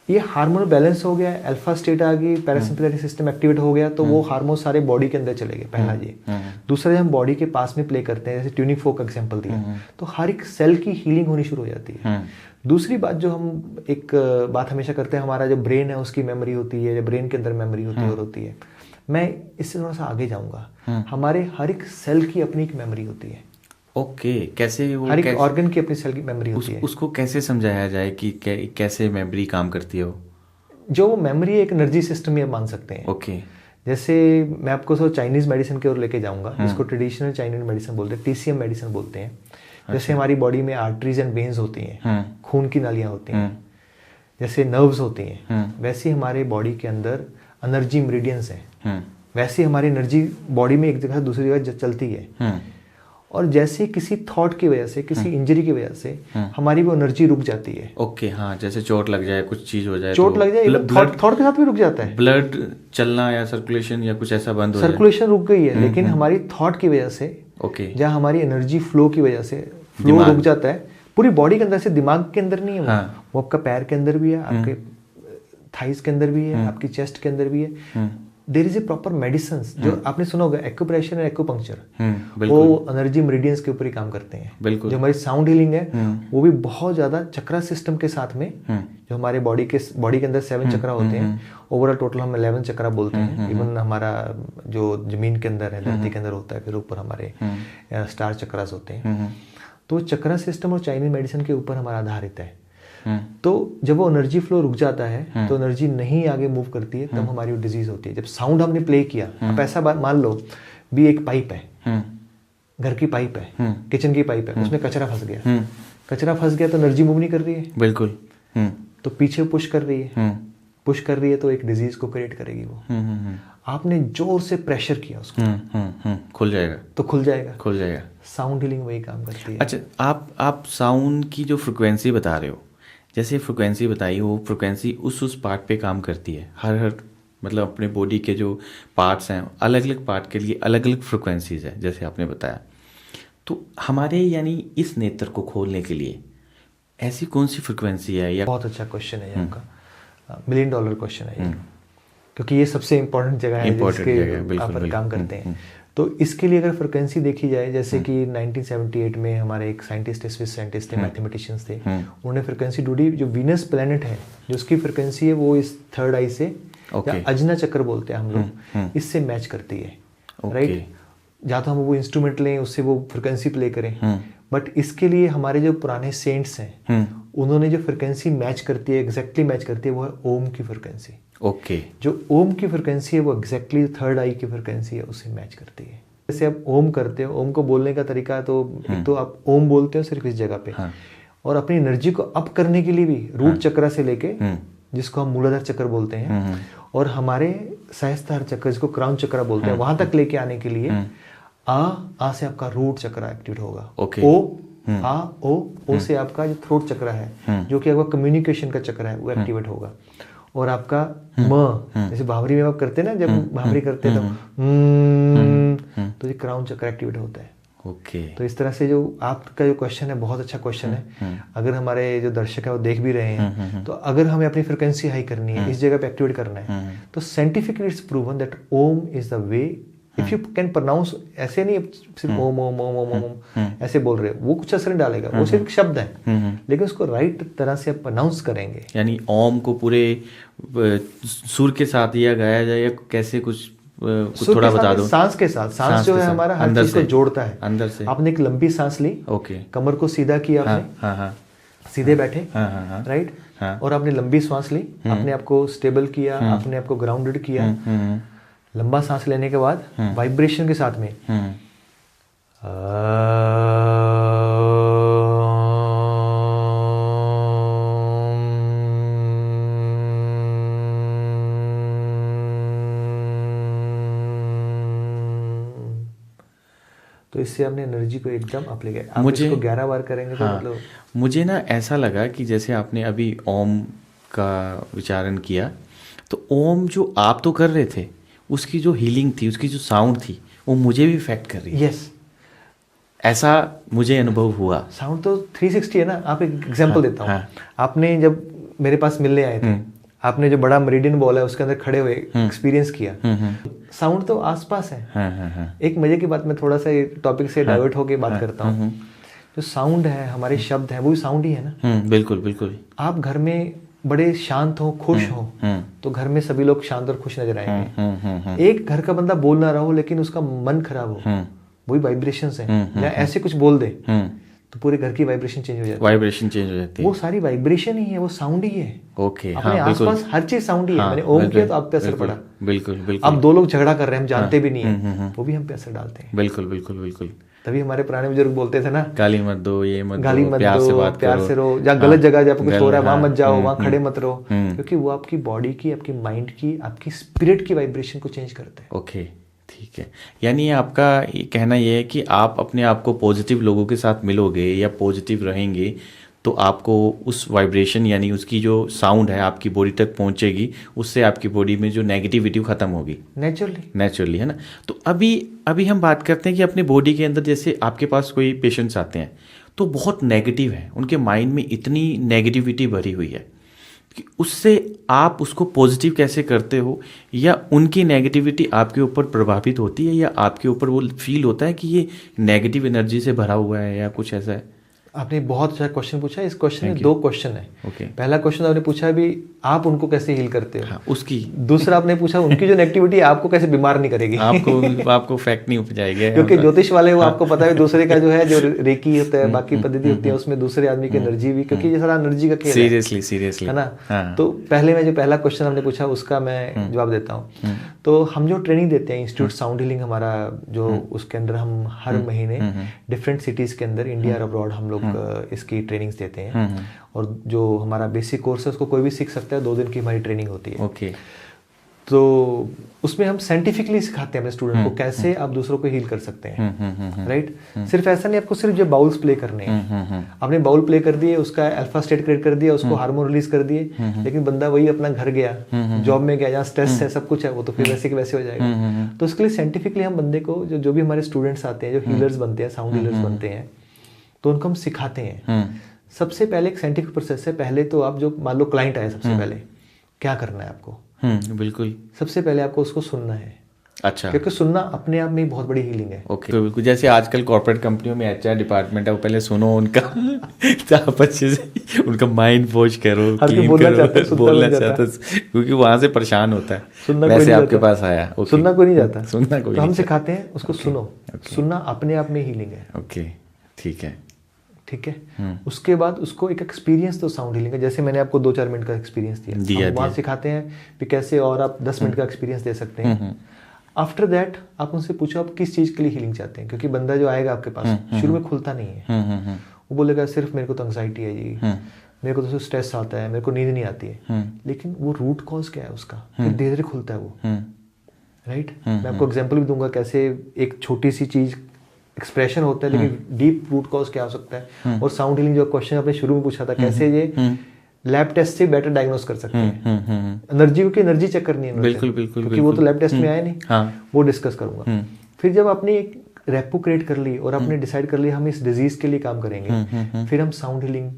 B: ये हार्मोनल बैलेंस हो गया, अल्फा स्टेट आ गई, पैरासिम्पैथेटिक सिस्टम एक्टिवेट हो गया, तो वो हार्मोन सारे बॉडी के अंदर चले गए, पहला ये। दूसरा, जब हम बॉडी के पास में प्ले करते हैं, जैसे ट्यूनिंग फोक का एग्जांपल दिया, तो हर एक सेल की हीलिंग होनी शुरू हो जाती है। दूसरी बात जो हम एक बात हमेशा करते हैं, हमारा जो ब्रेन है उसकी मेमोरी होती है, जो ब्रेन के अंदर मेमोरी होती है और होती है। मैं इससे थोड़ा सा आगे जाऊंगा, हमारे हर एक सेल की अपनी एक मेमोरी होती है।
A: ओके, कैसे वो
B: हर एक ऑर्गन की अपनी सेल की मेमोरी होती है।
A: उसको कैसे समझाया जाए कि कैसे मेमोरी काम करती है वो?
B: जो वो मेमोरी एक एनर्जी सिस्टम ये मान सकते हैं।
A: ओके।
B: जैसे मैं आपको चाइनीज मेडिसिन की ओर लेके जाऊंगा, जिसको ट्रेडिशनल चाइनीज मेडिसिन बोलते हैं, TCM मेडिसिन बोलते हैं। जैसे हमारी बॉडी में आर्टरीज एंड वेन्स होती हैं, खून की नालियां होती हैं, जैसे नर्व्स होती हैं, वैसे हमारे बॉडी के अंदर एनर्जी मेरिडियंस हैं। वैसे हमारी एनर्जी बॉडी में एक जगह से दूसरी जगह चलती है। और जैसे किसी थॉट की वजह से, किसी इंजरी की वजह से हमारी वो एनर्जी रुक जाती है।
A: ओके, हाँ, जैसे चोट लग जाए, कुछ चीज हो जाए,
B: चोट लग जाए, थॉट के साथ भी रुक जाता है,
A: ब्लड चलना या सर्कुलेशन या कुछ ऐसा बंद हो जाए,
B: सर्कुलेशन रुक गई है। लेकिन हमारी थॉट की वजह से,
A: ओके,
B: जहाँ हमारी एनर्जी फ्लो की वजह से फ्लो रुक जाता है, पूरी बॉडी के अंदर से, दिमाग के अंदर नहीं है वो आपका पैर के अंदर भी है, आपके थाइस के अंदर भी है, आपकी चेस्ट के अंदर भी है। There is a proper medicine जो आपने सुना होगा, एक्यूप्रेशर और एक्यूपंक्चर, वो एनर्जी मेरिडियंस के ऊपर ही काम करते हैं। बिल्कुल। जो हमारी साउंड हीलिंग है वो भी बहुत ज्यादा चक्रा सिस्टम के साथ में, जो हमारे बॉडी के अंदर 7 चक्रा होते हैं, ओवरऑल टोटल हम 11 चक्रा बोलते हैं। इवन हमारा जो जमीन के अंदर है, धरती के अंदर होता है, फिर ऊपर हमारे स्टार चक्रास होते हैं। तो चक्रा सिस्टम और चाइनीज मेडिसिन के ऊपर हमारा आधारित है। तो जब वो एनर्जी फ्लो रुक जाता है, तो एनर्जी नहीं आगे मूव करती है, तब हमारी वो डिजीज होती है। जब साउंड हमने प्ले किया, आप ऐसा मान लो भी एक पाइप है, घर की पाइप है, किचन की पाइप है, उसमें कचरा फंस गया, कचरा फंस गया तो एनर्जी मूव नहीं कर रही है, बिल्कुल, तो पीछे पुश कर रही है, पुश कर रही है तो एक डिजीज को क्रिएट करेगी वो। आपने जोर से प्रेशर किया उसको,
A: खुल जाएगा,
B: तो खुल जाएगा। साउंड हीलिंग वही काम करती है।
A: अच्छा, आप साउंड की जो फ्रिक्वेंसी बता रहे हो, जैसे फ्रिक्वेंसी बताई, वो फ्रिक्वेंसी उस पार्ट पे काम करती है। हर मतलब अपने बॉडी के जो पार्ट्स हैं, अलग अलग पार्ट के लिए अलग अलग फ्रिक्वेंसीज है, जैसे आपने बताया। तो हमारे यानी इस नेत्र को खोलने के लिए ऐसी कौन सी फ्रिक्वेंसी है? या
B: बहुत अच्छा क्वेश्चन है आपका, $1 मिलियन क्वेश्चन है ये, क्योंकि ये सबसे इम्पोर्टेंट जगह है जिसके आप काम करते हैं। तो इसके लिए अगर फ्रिक्वेंसी देखी जाए, जैसे कि 1978 में हमारे एक साइंटिस्ट थे, स्विस साइंटिस्ट थे, मैथमेटिशियंस थे, उन्होंने फ्रिक्वेंसी ढूंढी। जो वीनस प्लेनेट है, जो उसकी फ्रिक्वेंसी है, वो इस थर्ड आई से, या अजना चक्र बोलते हैं हम लोग, इससे मैच करती है, राइट। या तो हम वो इंस्ट्रूमेंट लें, उससे वो फ्रिक्वेंसी प्ले करें, बट इसके लिए हमारे जो पुराने सेंट्स हैं, उन्होंने जो फ्रिक्वेंसी मैच करती है, एग्जैक्टली मैच करती है, वो है ओम की फ्रिक्वेंसी। ओके। जो ओम की फ्रिक्वेंसी है, वो एग्जैक्टली थर्ड आई की फ्रिक्वेंसी है, उससे मैच करती है। जैसे आप ओम करते हो, ओम को बोलने का तरीका तो एक तो आप ओम बोलते हो सिर्फ इस जगह पे, और अपनी एनर्जी को अप करने के लिए भी रूट चक्र से लेके, जिसको हम मूलाधार चक्र बोलते हैं, और हमारे सहस्त्रार चक्र, जिसको क्राउन चक्र बोलते हैं, वहां तक लेके आने के लिए आ से आपका रूट चक्र एक्टिवेट होगा। ओ से आपका जो थ्रोट चक्र है, जो कि आपका कम्युनिकेशन का चक्र है, वो एक्टिवेट होगा। और आपका जैसे भावरी में आप करते हैं ना, जब भावरी करते हैं तो ये क्राउन चक्र एक्टिवेट होता है। ओके। तो इस तरह से जो आपका जो क्वेश्चन है, बहुत अच्छा क्वेश्चन है। अगर हमारे जो दर्शक है वो देख भी रहे हैं, तो अगर हमें अपनी फ्रिक्वेंसी हाई करनी है, इस जगह पे एक्टिवेट करना है, तो scientifically it's proven that Om is the way. If you can pronounce, ऐसे नहीं सिर्फ ओम ओम ओम ओम ओम ऐसे बोल रहे, वो कुछ असर नहीं डालेगा, वो सिर्फ शब्द है, लेकिन उसको राइट तरह से आप प्रोनाउंस करेंगे। यानी ओम को पूरे सुर के साथ या गाया जाए, या कैसे कुछ थोड़ा बता दो। सांस के साथ, सांस जो है हमारा हर चीज को जोड़ता है अंदर से। आपने एक लंबी सांस ली, ओके, कमर को सीधा किया आपने, सीधे बैठे, राइट, और आपने लंबी सांस ली, अपने आप को स्टेबल किया, अपने आप को ग्राउंडेड किया। लंबा सांस लेने के बाद वाइब्रेशन के साथ में तो इससे हमने एनर्जी को एकदम अप्लाई किया। आप इसको 11 बार करेंगे तो मतलब
A: मुझे ना ऐसा लगा कि जैसे आपने अभी ओम का उच्चारण किया, तो ओम जो आप तो कर रहे थे, उसकी जो हीलिंग थी, उसकी जो साउंड थी, वो मुझे भी इफेक्ट कर रही है।
B: यस,
A: ऐसा मुझे अनुभव हुआ।
B: साउंड तो 360 है ना। आप एक एग्जांपल देता हूँ। आपने जब मेरे पास मिलने आए थे, आपने जो बड़ा मेरिडियन बोला है उसके अंदर खड़े हुए एक्सपीरियंस किया, साउंड तो आसपास है। एक मजे की बात, मैं थोड़ा सा टॉपिक से डाइवर्ट होके बात करता हूँ। जो साउंड है, हमारे शब्द है, वो भी साउंड ही है ना।
A: बिल्कुल बिल्कुल।
B: आप घर में बड़े शांत हो, खुश हो, तो घर में सभी लोग शांत और खुश नजर आएंगे। एक घर का बंदा बोल ना रहा हो लेकिन उसका मन खराब हो, वही वाइब्रेशंस है, या ऐसे कुछ बोल दे तो पूरे घर की वाइब्रेशन चेंज हो जाती है।
A: वाइब्रेशन चेंज हो जाती है।
B: वो सारी वाइब्रेशन ही है, वो साउंड ही है।
A: ओके,
B: अपने आसपास हर चीज साउंड ही है। मैंने ओम किया तो आप पे असर पड़ा।
A: बिल्कुल बिल्कुल।
B: अब दो लोग झगड़ा कर रहे हैं, हम जानते भी नहीं है, वो भी हम पे असर डालते हैं।
A: बिल्कुल बिल्कुल बिल्कुल।
B: तभी हमारे पुराने बुजुर्ग बोलते थे ना,
A: गाली मत दो, ये मत
B: गाली
A: दो,
B: मत
A: प्यार
B: दो,
A: से बात
B: प्यार
A: करो,
B: से रहो, या गलत जगह जब कुछ हो रहा है वहां मत जाओ, वहां खड़े मत रहो, क्योंकि वो आपकी बॉडी की, आपकी माइंड की, आपकी स्पिरिट की वाइब्रेशन को चेंज करते हैं।
A: ओके, ठीक है। यानी आपका ये कहना ये है कि आप अपने आप को पॉजिटिव लोगों के साथ मिलोगे या पॉजिटिव रहेंगे तो आपको उस वाइब्रेशन यानी उसकी जो साउंड है आपकी बॉडी तक पहुंचेगी, उससे आपकी बॉडी में जो नेगेटिविटी खत्म होगी नेचुरली, है ना। तो अभी हम बात करते हैं कि अपने बॉडी के अंदर, जैसे आपके पास कोई पेशेंट्स आते हैं तो बहुत नेगेटिव है, उनके माइंड में इतनी नेगेटिविटी भरी हुई है कि उससे आप उसको पॉजिटिव कैसे करते हो, या उनकी नेगेटिविटी आपके ऊपर प्रभावित होती है, या आपके ऊपर वो फील होता है कि ये नेगेटिव एनर्जी से भरा हुआ है, या कुछ ऐसा है?
B: आपने बहुत अच्छा क्वेश्चन पूछा। इस क्वेश्चन में दो क्वेश्चन है।
A: Okay.
B: पहला क्वेश्चन आपने पूछा भी आप उनको कैसे हील करते हो,
A: हाँ, उसकी।
B: दूसरा आपने पूछा उनकी जो नेगेटिविटी आपको कैसे बीमार नहीं करेगी,
A: आपको फैक्ट नहीं उपजाएगी।
B: क्योंकि ज्योतिष वाले वो आपको पता है दूसरे का जो है, जो रेकी होता है, बाकी पद्धति होती है, उसमें दूसरे आदमी की एनर्जी भी, क्योंकि ये सारा एनर्जी का खेल है।
A: सीरियसली
B: है ना। तो पहले में जो पहला क्वेश्चन हमने पूछा उसका मैं जवाब देता हूँ। तो हम जो ट्रेनिंग देते हैं इंस्टीट्यूट साउंड हीलिंग हमारा, जो उसके अंदर हम हर महीने डिफरेंट सिटीज के अंदर इंडिया और अब्रॉड हम लोग इसकी ट्रेनिंग्स देते हैं। और जो हमारा बेसिक कोर्स है उसको कोई भी सीख सकता है, 2 दिन की हमारी ट्रेनिंग होती है।
A: ओके।
B: तो उसमें हम साइंटिफिकली सिखाते हैं अपने स्टूडेंट को कैसे आप दूसरों को हील कर सकते हैं। राइट। सिर्फ ऐसा नहीं आपको सिर्फ जो बाउल्स प्ले करने हैं, आपने बाउल प्ले कर दिए, उसका अल्फा स्टेट क्रिएट कर दिया, उसको हार्मोन रिलीज कर दिए, लेकिन बंदा वही अपना घर गया, जॉब में गया, जहाँ स्ट्रेस है, सब कुछ है, वो तो फिर वैसे के वैसे हो जाएगा। तो उसके लिए साइंटिफिकली हम बंदे को, जो भी हमारे स्टूडेंट्स आते हैं, जो हीलर्स बनते हैं, साउंड हीलर्स बनते हैं, तो उनको हम सिखाते हैं। सबसे पहले एक साइंटिफिक प्रोसेस है। पहले तो आप जो मान लो क्लाइंट आए, सबसे पहले क्या करना है आपको?
A: बिल्कुल।
B: सबसे पहले आपको उसको सुनना है।
A: अच्छा।
B: क्योंकि सुनना अपने आप में ही बहुत बड़ी हीलिंग है।
A: ओके, तो बिल्कुल जैसे आजकल कॉर्पोरेट कंपनियों में एचआर डिपार्टमेंट है, वो पहले सुनो उनका आप अच्छे से उनका माइंड वॉश करो, बोलना चाहता है, क्योंकि वहां से परेशान होता है। वैसे आपके पास आया,
B: सुनना कोई नहीं जाता,
A: सुनना कोई।
B: तो हम सिखाते हैं उसको सुनो। सुनना अपने आप में हीलिंग है।
A: ओके, ठीक है।
B: उसके बाद उसको एक एक्सपीरियंस तो साउंड हीलिंग है। जैसे मैंने आपको 2-4 मिनट का एक्सपीरियंस दिया, वहाँ सिखाते हैं कि कैसे और आप 10 मिनट का एक्सपीरियंस दे सकते हैं। आफ्टर दैट आप उनसे पूछो आप किस चीज के लिए हीलिंग चाहते हैं, क्योंकि बंदा जो आएगा आपके पास शुरू में खुलता नहीं है। वो बोलेगा सिर्फ मेरे को तो एंग्जाइटी है जी, मेरे को तो स्ट्रेस आता है, मेरे को नींद नहीं आती है। लेकिन वो रूट कॉज क्या है उसका, फिर धीरे धीरे खुलता है वो। राइट। मैं आपको एग्जाम्पल भी दूंगा कैसे एक छोटी सी चीज एक्सप्रेशन होता है, लेकिन डीप रूट कॉज क्या हो सकता है। और साउंड हीलिंग जो क्वेश्चन आपने शुरू में पूछा था, कैसे ये लैब टेस्ट से बेटर डायग्नोस कर सकते हैं। एनर्जी की एनर्जी चेक करनी है,
A: बिल्कुल,
B: क्योंकि वो तो लैब टेस्ट में आया नहीं। वो डिस्कस करूंगा। फिर जब आपने एक रेपो क्रिएट कर ली और आपने डिसाइड कर लिया हम इस डिजीज के लिए काम करेंगे, फिर हम साउंड हीलिंग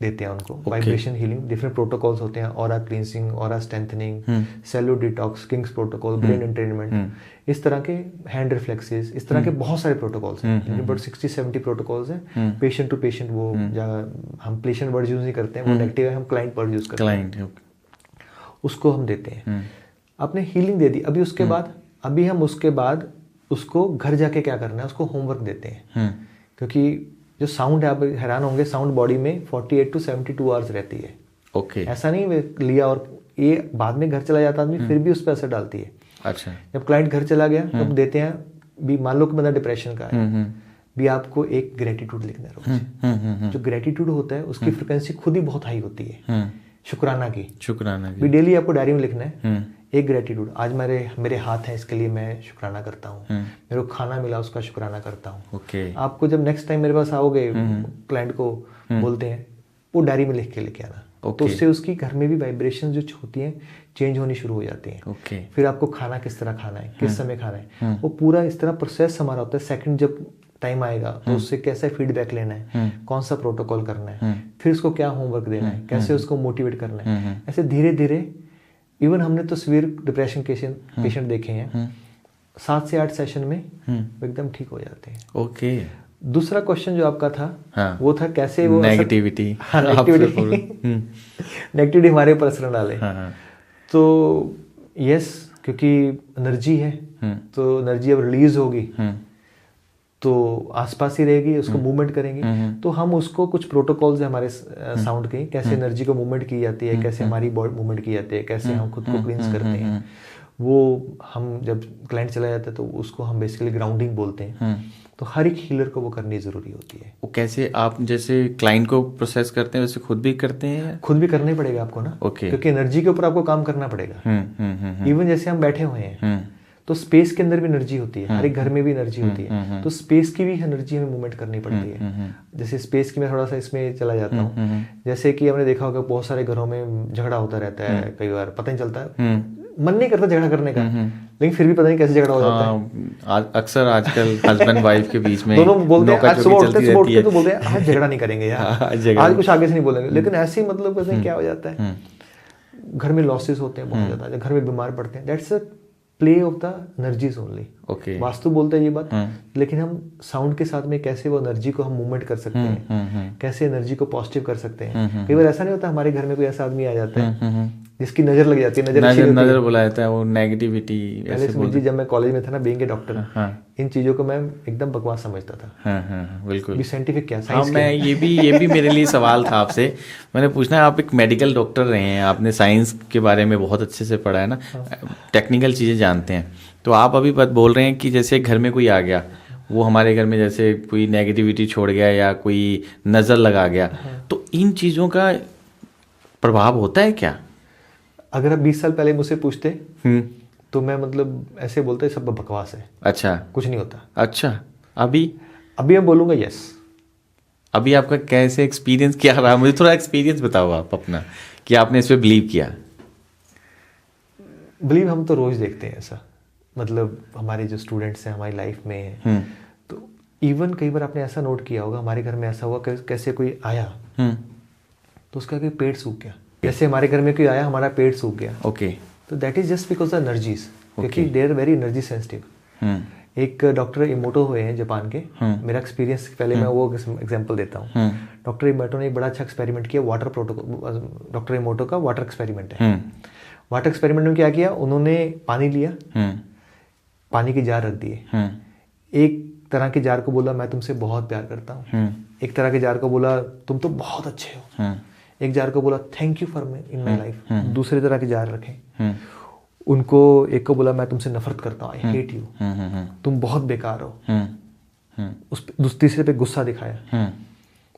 B: देते हैं उनको, वाइब्रेशन हीलिंग। डिफरेंट प्रोटोकॉल्स होते हैं, aura cleansing, aura strengthening, cellular detox, kings protocol, brain entrainment, इस तरह के हैंड रिफ्लेक्सेस, इस तरह के बहुत सारे प्रोटोकॉल्स हैं। बट 60-70 प्रोटोकॉल्स हैं। पेशेंट टू पेशेंट, वो हम पेशेंट वर्ड यूज नहीं करते हैं, वो नेगेटिव है, हम क्लाइंट वर्ड यूज करते हैं, उसको हम देते हैं। आपने हीलिंग दे दी, अभी उसके बाद हम उसके बाद उसको घर जाके क्या करना है, उसको होमवर्क देते हैं। क्योंकि जो साउंड है, आप हैरान होंगे, साउंड बॉडी में 48 to 72 आवर्स रहती है।
A: ओके।
B: ऐसा नहीं लिया और ये बाद में घर चला जाता आदमी, फिर भी उस पर असर डालती है।
A: अच्छा।
B: जब क्लाइंट घर चला गया तब देते हैं भी, मान लो कि बंदा डिप्रेशन का है, भी आपको एक ग्रेटिट्यूड लिखना है रोज। जो ग्रेटिट्यूड होता है उसकी फ्रिक्वेंसी खुद ही बहुत हाई होती है, शुक्राना की भी डेली आपको डायरी में लिखना है। एक ग्रेटिट्यूड, आज मेरे हाथ हैं इसके लिए मैं शुक्राना करता हूँ, मेरे को खाना मिला उसका शुक्राना करता हूँ।
A: ओके।
B: आपको जब नेक्स्ट टाइम मेरे पास आओगे, क्लाइंट को बोलते हैं वो डायरी में लिख के लेके आना। तो उससे उसकी घर में भी वाइब्रेशन जो होती हैं चेंज होनी शुरू हो जाती हैं। फिर आपको खाना किस तरह खाना है, किस समय खाना है, वो पूरा इस तरह प्रोसेस हमारा होता है। सेकंड जब टाइम आएगा तो उससे कैसा फीडबैक लेना है, कौन सा प्रोटोकॉल करना है, फिर उसको क्या होमवर्क देना है, कैसे उसको मोटिवेट करना है। ऐसे धीरे धीरे इवन हमने तो सीवियर डिप्रेशन पेशेंट देखे हैं, 7 से 8 सेशन में वो एकदम ठीक हो जाते हैं।
A: ओके।
B: दूसरा क्वेश्चन जो आपका था,
A: हाँ,
B: वो था कैसे वो
A: नेगेटिविटी।
B: हाँ, नेगेटिविटी हमारे ऊपर असर डाले।
A: हाँ,
B: तो यस, क्योंकि एनर्जी है, तो एनर्जी अब रिलीज होगी तो आसपास ही रहेगी, उसको मूवमेंट करेंगे। तो हम उसको कुछ प्रोटोकॉल्स है हमारे साउंड के, कैसे एनर्जी को मूवमेंट की जाती है, कैसे हमारी बॉडी मूवमेंट की जाती है, कैसे हम खुद को क्लींस करते हैं, वो हम जब क्लाइंट चला जाता है तो उसको हम बेसिकली ग्राउंडिंग बोलते हैं। तो हर एक हीलर को वो करनी ज़रूरी होती है।
A: वो कैसे आप जैसे क्लाइंट को प्रोसेस करते हैं वैसे खुद भी करते हैं?
B: खुद भी करना ही पड़ेगा आपको ना।
A: ओके।
B: क्योंकि एनर्जी के ऊपर आपको काम करना पड़ेगा। इवन जैसे हम बैठे हुए हैं तो स्पेस के अंदर भी एनर्जी होती है, हर एक घर में भी एनर्जी होती है, तो स्पेस की भी एनर्जी हमें मूवमेंट करनी पड़ती है। जैसे स्पेस की मैं थोड़ा सा इसमें चला जाता हूँ, जैसे कि हमने देखा होगा बहुत सारे घरों में झगड़ा होता रहता है, कई बार पता नहीं चलता, मन नहीं करता झगड़ा करने का, लेकिन फिर भी पता नहीं कैसे झगड़ा हो जाता है।
A: अक्सर आजकल हस्बैंड वाइफ के बीच में
B: दोनों बोलते हैं, आज सुबह उठते हैं तो बोलते हैं आज झगड़ा नहीं करेंगे यार, आज कुछ आगे से नहीं बोलेंगे, लेकिन ऐसे ही मतलब कहते हैं क्या हो जाता है, घर में लॉसेस होते हैं बहुत ज्यादा, घर में बीमार पड़ते हैं। That's a play of the energies only.
A: Okay.
B: Vastu बोलते हैं ये बात, लेकिन हम साउंड के साथ में कैसे वो एनर्जी को हम मूवमेंट कर सकते हैं, कैसे एनर्जी को पॉजिटिव कर सकते हैं। कई बार ऐसा नहीं होता, हमारे घर में कोई ऐसा आदमी आ जाता है जिसकी नजर लग जाती है,
A: नजर बुला जाता है, वो नेगेटिविटी।
B: पहले सुमित जी, जब मैं कॉलेज में था ना, बीइंग ए डॉक्टर, इन चीजों को मैं एकदम बकवास समझता था।
A: बिल्कुल भी
B: साइंटिफिक क्या,
A: हाँ, मैं ये भी मेरे लिए सवाल था आपसे, मैंने पूछना है, आप एक मेडिकल डॉक्टर रहे हैं, आपने साइंस के बारे में बहुत अच्छे से पढ़ा है ना, टेक्निकल चीज़ें जानते हैं, तो आप अभी बात बोल रहे हैं कि जैसे घर में कोई आ गया, वो हमारे घर में जैसे कोई नेगेटिविटी छोड़ गया या कोई नज़र लगा गया, तो इन चीज़ों का प्रभाव होता है क्या?
B: अगर आप 20 साल पहले मुझसे पूछते तो मैं मतलब ऐसे बोलते सब बकवास है,
A: अच्छा,
B: कुछ नहीं होता।
A: अच्छा, अभी
B: मैं बोलूँगा यस।
A: अभी आपका कैसे एक्सपीरियंस क्या रहा? मुझे थोड़ा एक्सपीरियंस बताओ आप अपना, कि आपने इस पर बिलीव किया।
B: बिलीव हम तो रोज देखते हैं ऐसा, मतलब हमारे जो स्टूडेंट्स हैं हमारी लाइफ में हैं, तो इवन कई बार आपने ऐसा नोट किया होगा, हमारे घर में ऐसा हुआ कैसे कोई आया तो उसका कोई पेट सूख गया, जैसे हमारे घर में कोई आया हमारा पेट सूख गया।
A: ओके।
B: तो that is just because the energies, क्योंकि they are very energy sensitive. एक डॉक्टर इमोटो हुए हैं जापान के, मेरा एक्सपीरियंस पहले मैं वो एग्जांपल देता हूँ। डॉक्टर इमोटो ने एक बड़ा अच्छा एक्सपेरिमेंट किया, वाटर प्रोटोकॉल, डॉक्टर इमोटो का वाटर एक्सपेरिमेंट है। वाटर एक्सपेरिमेंट में क्या किया, उन्होंने पानी लिया, पानी की जार रख दिए, एक तरह के जार को बोला मैं तुमसे बहुत प्यार करता हूँ, एक तरह के जार को बोला तुम तो बहुत अच्छे हो, एक जार को बोला thank you for me in my life, दूसरे तरह के जार रखे, उनको एक को बोला मैं तुमसे नफरत करता हूँ, आई हेट यू, तुम बहुत बेकार हो, उस तीसरे पे गुस्सा दिखाया।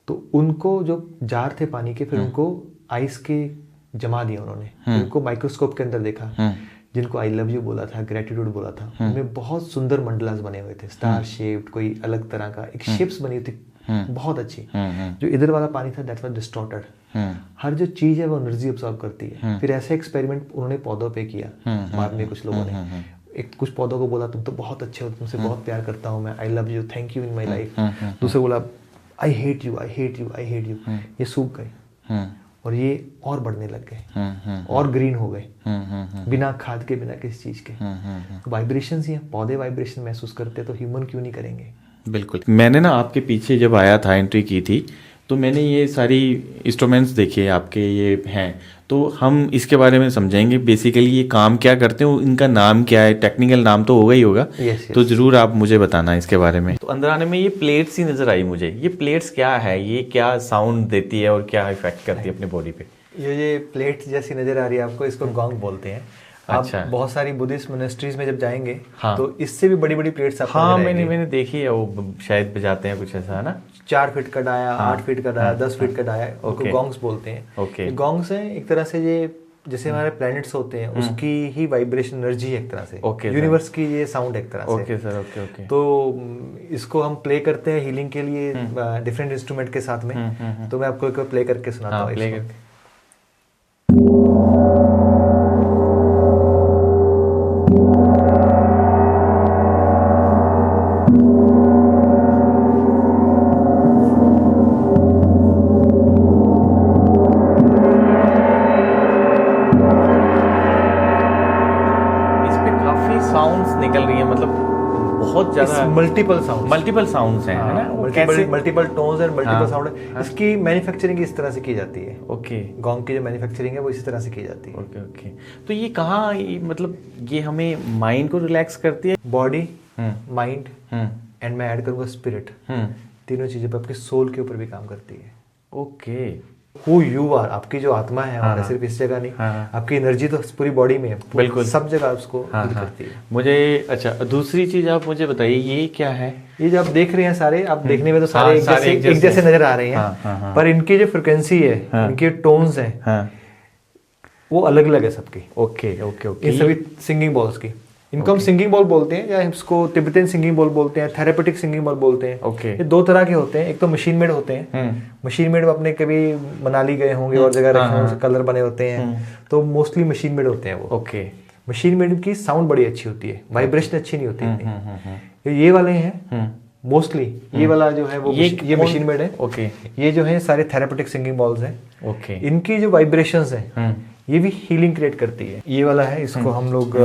B: तो उनको जो जार थे पानी के, फिर उनको आइस के जमा दिया उन्होंने, उनको माइक्रोस्कोप के अंदर देखा, जिनको आई लव यू बोला था, ग्रेटिट्यूड बोला था, उनमें बहुत सुंदर मंडलास बने हुए थे, स्टार शेप्ड, कोई अलग तरह का एक शेप्स बनी हुई थी बहुत अच्छी। जो इधर वाला पानी था दैट वाज डिस्टॉर्टेड। हर जो चीज है वो एनर्जी अब्सॉर्ब करती है। फिर ऐसा एक्सपेरिमेंट उन्होंने पौधों पे किया, बाद में कुछ लोगों ने कुछ पौधों को बोला तुम तो बहुत अच्छे हो, तुमसे बहुत प्यार करता हूँ मैं, I love you, thank you in my life. दूसरे बोला I hate you, I hate you, I hate you. ये सूख गए और ये और बढ़ने लग गए और ग्रीन हो गए, बिना खाद के, बिना किसी चीज के। वाइब्रेशंस ही हैं, पौधे वाइब्रेशन महसूस करते हैं, तो ह्यूमन क्यों नहीं करेंगे?
A: बिल्कुल। मैंने ना आपके पीछे जब आया था, एंट्री की थी, तो मैंने ये सारी इंस्ट्रूमेंट्स देखे आपके, ये हैं, तो हम इसके बारे में समझेंगे बेसिकली ये काम क्या करते हैं, इनका नाम क्या है, टेक्निकल नाम तो होगा ही होगा। तो ज़रूर आप मुझे बताना इसके बारे में। तो अंदर आने में ये प्लेट्स ही नज़र आई मुझे, ये प्लेट्स क्या है, ये क्या साउंड देती है और क्या इफेक्ट करती है अपनी बॉडी पे? ये
B: प्लेट्स जैसी नज़र आ रही है आपको, इसको गोंग बोलते हैं।
A: अच्छा।
B: आप बहुत सारी बुद्धिस्ट मोनेस्ट्रीज में जब जाएंगे तो इससे भी बड़ी बड़ी प्लेट्स आपको
A: मैंने देखी है, वो शायद बजाते हैं कुछ ऐसा, है ना?
B: 4 फीट का डाया, 8 फीट का डाया, 10 फीट का डाया, उनको गॉन्ग्स बोलते हैं। गॉन्ग्स हैं एक तरह से, ये जैसे हमारे प्लैनेट्स होते हैं उसकी ही वाइब्रेशन एनर्जी है एक तरह से, यूनिवर्स की ये साउंड एक तरह से।
A: Okay sir, okay.
B: तो इसको हम प्ले करते हैं हीलिंग के लिए डिफरेंट इंस्ट्रूमेंट के साथ में। तो मैं आपको एक प्ले करके सुनाता हूँ।
A: बहुत ज्यादा
B: मल्टीपल
A: साउंड्स हैं, है ना? वो कैसे?
B: मल्टीपल टोन्स एंड मल्टीपल
A: हाँ,
B: साउंड। इसकी मैन्युफैक्चरिंग इस तरह से की जाती है।
A: ओके
B: गॉन्ग की जो मैन्युफैक्चरिंग है वो इसी तरह से की जाती है।
A: Okay okay. तो ये कहाँ, मतलब ये हमें माइंड को रिलैक्स करती है?
B: बॉडी, माइंड एंड मैं ऐड करूंगा स्पिरिट, तीनों चीजें पे आपके सोल के ऊपर भी काम करती है।
A: ओके।
B: हु यू आर, आपकी जो आत्मा है हमारा सिर्फ इस जगह नहीं, आपकी एनर्जी तो पूरी बॉडी में है, बिल्कुल सब जगह उसको फील करती है।
A: मुझे अच्छा, दूसरी चीज आप मुझे बताइए, ये क्या है?
B: ये जो आप देख रहे हैं सारे, आप देखने में तो सारे एक जैसे नजर आ रहे हैं, पर इनकी जो फ्रिक्वेंसी है, इनके टोन्स हैं, वो अलग अलग है सबकी।
A: Okay okay okay.
B: इन सभी सिंगिंग बॉल्स की, इनको हम सिंगिंग बॉल बोलते हैं, या इसको तिब्बतन सिंगिंग बॉल बोलते हैं, थेरेपेटिक सिंगिंग बॉल बोलते हैं।
A: ओके।
B: ये दो तरह के होते हैं। एक तो मशीन मेड होते हैं, मशीन मेड अपने कभी मनाली गए होंगे और जगह रखे होंगे, कलर बने होते हैं, तो मोस्टली मशीन मेड होते हैं वो।
A: ओके।
B: मशीन मेड की साउंड बड़ी अच्छी होती है, वाइब्रेशन अच्छी नहीं होती इतनी। ये वाले हैं मोस्टली, ये वाला जो है वो ये मशीन मेड है।
A: ओके।
B: ये जो है सारे थेरेपेटिक सिंगिंग बॉल्स हैं।
A: ओके।
B: इनकी जो वाइब्रेशंस हैं ये भी हीलिंग क्रिएट करती है। ये वाला है, इसको हम लोग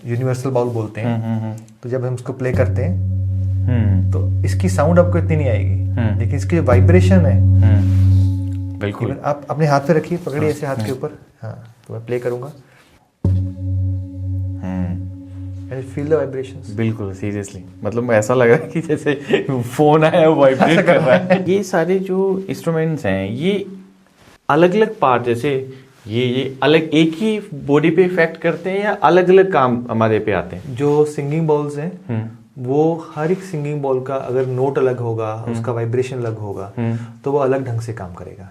B: यूनिवर्सल बाउल बोलते हैं। तो जब हम इसको प्ले करते हैं तो इसकी साउंड आपको इतनी नहीं आएगी, लेकिन इसकी जो वाइब्रेशन है,
A: बिल्कुल।
B: आप अपने हाथ पे रखिए, पकड़िए ऐसे हाथ के ऊपर। हाँ, तो मैं प्ले करूंगा, फील द वाइब्रेशंस।
A: बिल्कुल, सीरियसली, मतलब ऐसा लग रहा है कि जैसे फोन आया वो वाइब्रेट कर रहा है। ये सारे जो इंस्ट्रूमेंट्स हैं, ये अलग अलग पार्ट, जैसे ये अलग एक ही बॉडी पे इफेक्ट करते हैं या अलग अलग काम हमारे पे आते हैं?
B: जो सिंगिंग बॉल्स हैं वो हर एक सिंगिंग बॉल का अगर नोट अलग होगा, उसका वाइब्रेशन अलग होगा, तो वो अलग ढंग से काम करेगा।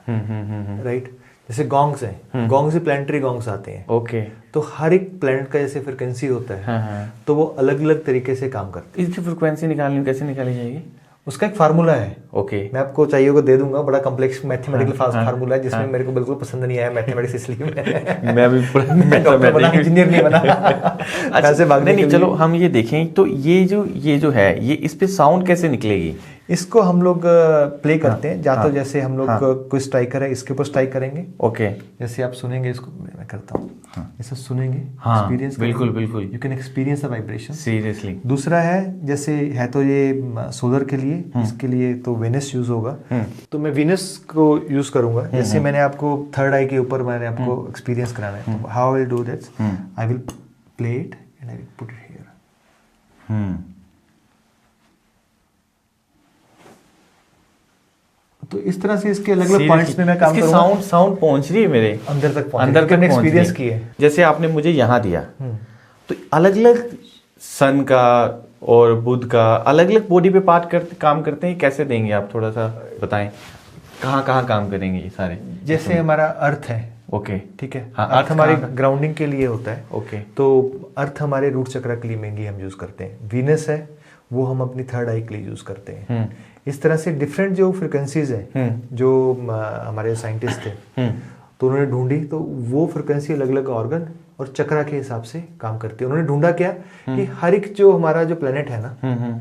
B: राइट। जैसे गॉन्ग्स हैं, गॉन्ग से प्लानिटरी गॉन्ग्स आते हैं।
A: ओके।
B: तो हर एक प्लैनेट का जैसे फ्रिक्वेंसी होता है, तो वो अलग अलग तरीके से काम करते हैं।
A: इसकी फ्रिक्वेंसी निकालनी कैसे निकाली जाएगी?
B: उसका एक फार्मूला है।
A: ओके।
B: मैं आपको चाहिए को दे दूंगा, बड़ा कॉम्प्लेक्स मैथमेटिकल फार्मूला है, जिसमें मेरे को बिल्कुल पसंद नहीं आया मैथमेटिक्स, इसलिए मैं
A: भी
B: मैं डॉक्टर बना, इंजीनियर नहीं बना।
A: अच्छा, नहीं, चलो हम ये देखें। तो ये जो है, ये इस पे साउंड कैसे निकलेगी?
B: इसको हम लोग प्ले करते हैं, तो जैसे हम लोग कोई स्ट्राइकर है, इसके ऊपर स्ट्राइक करेंगे।
A: ओके।
B: जैसे आप सुनेंगे, इसको मैं करता हूँ, ऐसा सुनेंगे,
A: एक्सपीरियंस। बिल्कुल बिल्कुल,
B: you can experience the vibration.
A: Seriously. दूसरा
B: है, जैसे है तो ये सोलर के लिए, इसके लिए तो वेनस यूज होगा, तो मैं वीनस को यूज करूंगा। जैसे मैंने आपको थर्ड आई के ऊपर मैंने आपको एक्सपीरियंस कराना है, तो how I will do that, I will play it and I will put it here. तो इस तरह से इसके अलग अलग पॉइंट्स में मैं काम करूंगा।
A: साउंड पहुंच रही है मेरे
B: अंदर तक एक्सपीरियंस की है।
A: जैसे आपने मुझे यहाँ दिया, तो अलग अलग सन का और बुध का अलग अलग बॉडी पे पार्ट काम करते हैं, कैसे देंगे आप थोड़ा सा बताएं, कहाँ कहाँ काम करेंगे ये सारे?
B: जैसे हमारा अर्थ है,
A: ओके,
B: ठीक है,
A: हाँ,
B: अर्थ हमारे ग्राउंडिंग के लिए होता है।
A: ओके।
B: तो अर्थ हमारे रूट चक्र के लिए मेनली हम यूज करते हैं। वीनस है, वो हम अपनी थर्ड आई के लिए यूज करते हैं। इस तरह से डिफरेंट जो फ्रिक्वेंसीज हैं, जो हमारे साइंटिस्ट थे तो उन्होंने ढूंढी, तो वो फ्रिक्वेंसी अलग अलग ऑर्गन और चक्रा के हिसाब से काम करती है। उन्होंने ढूंढा क्या कि हर एक जो हमारा जो प्लेनेट है ना,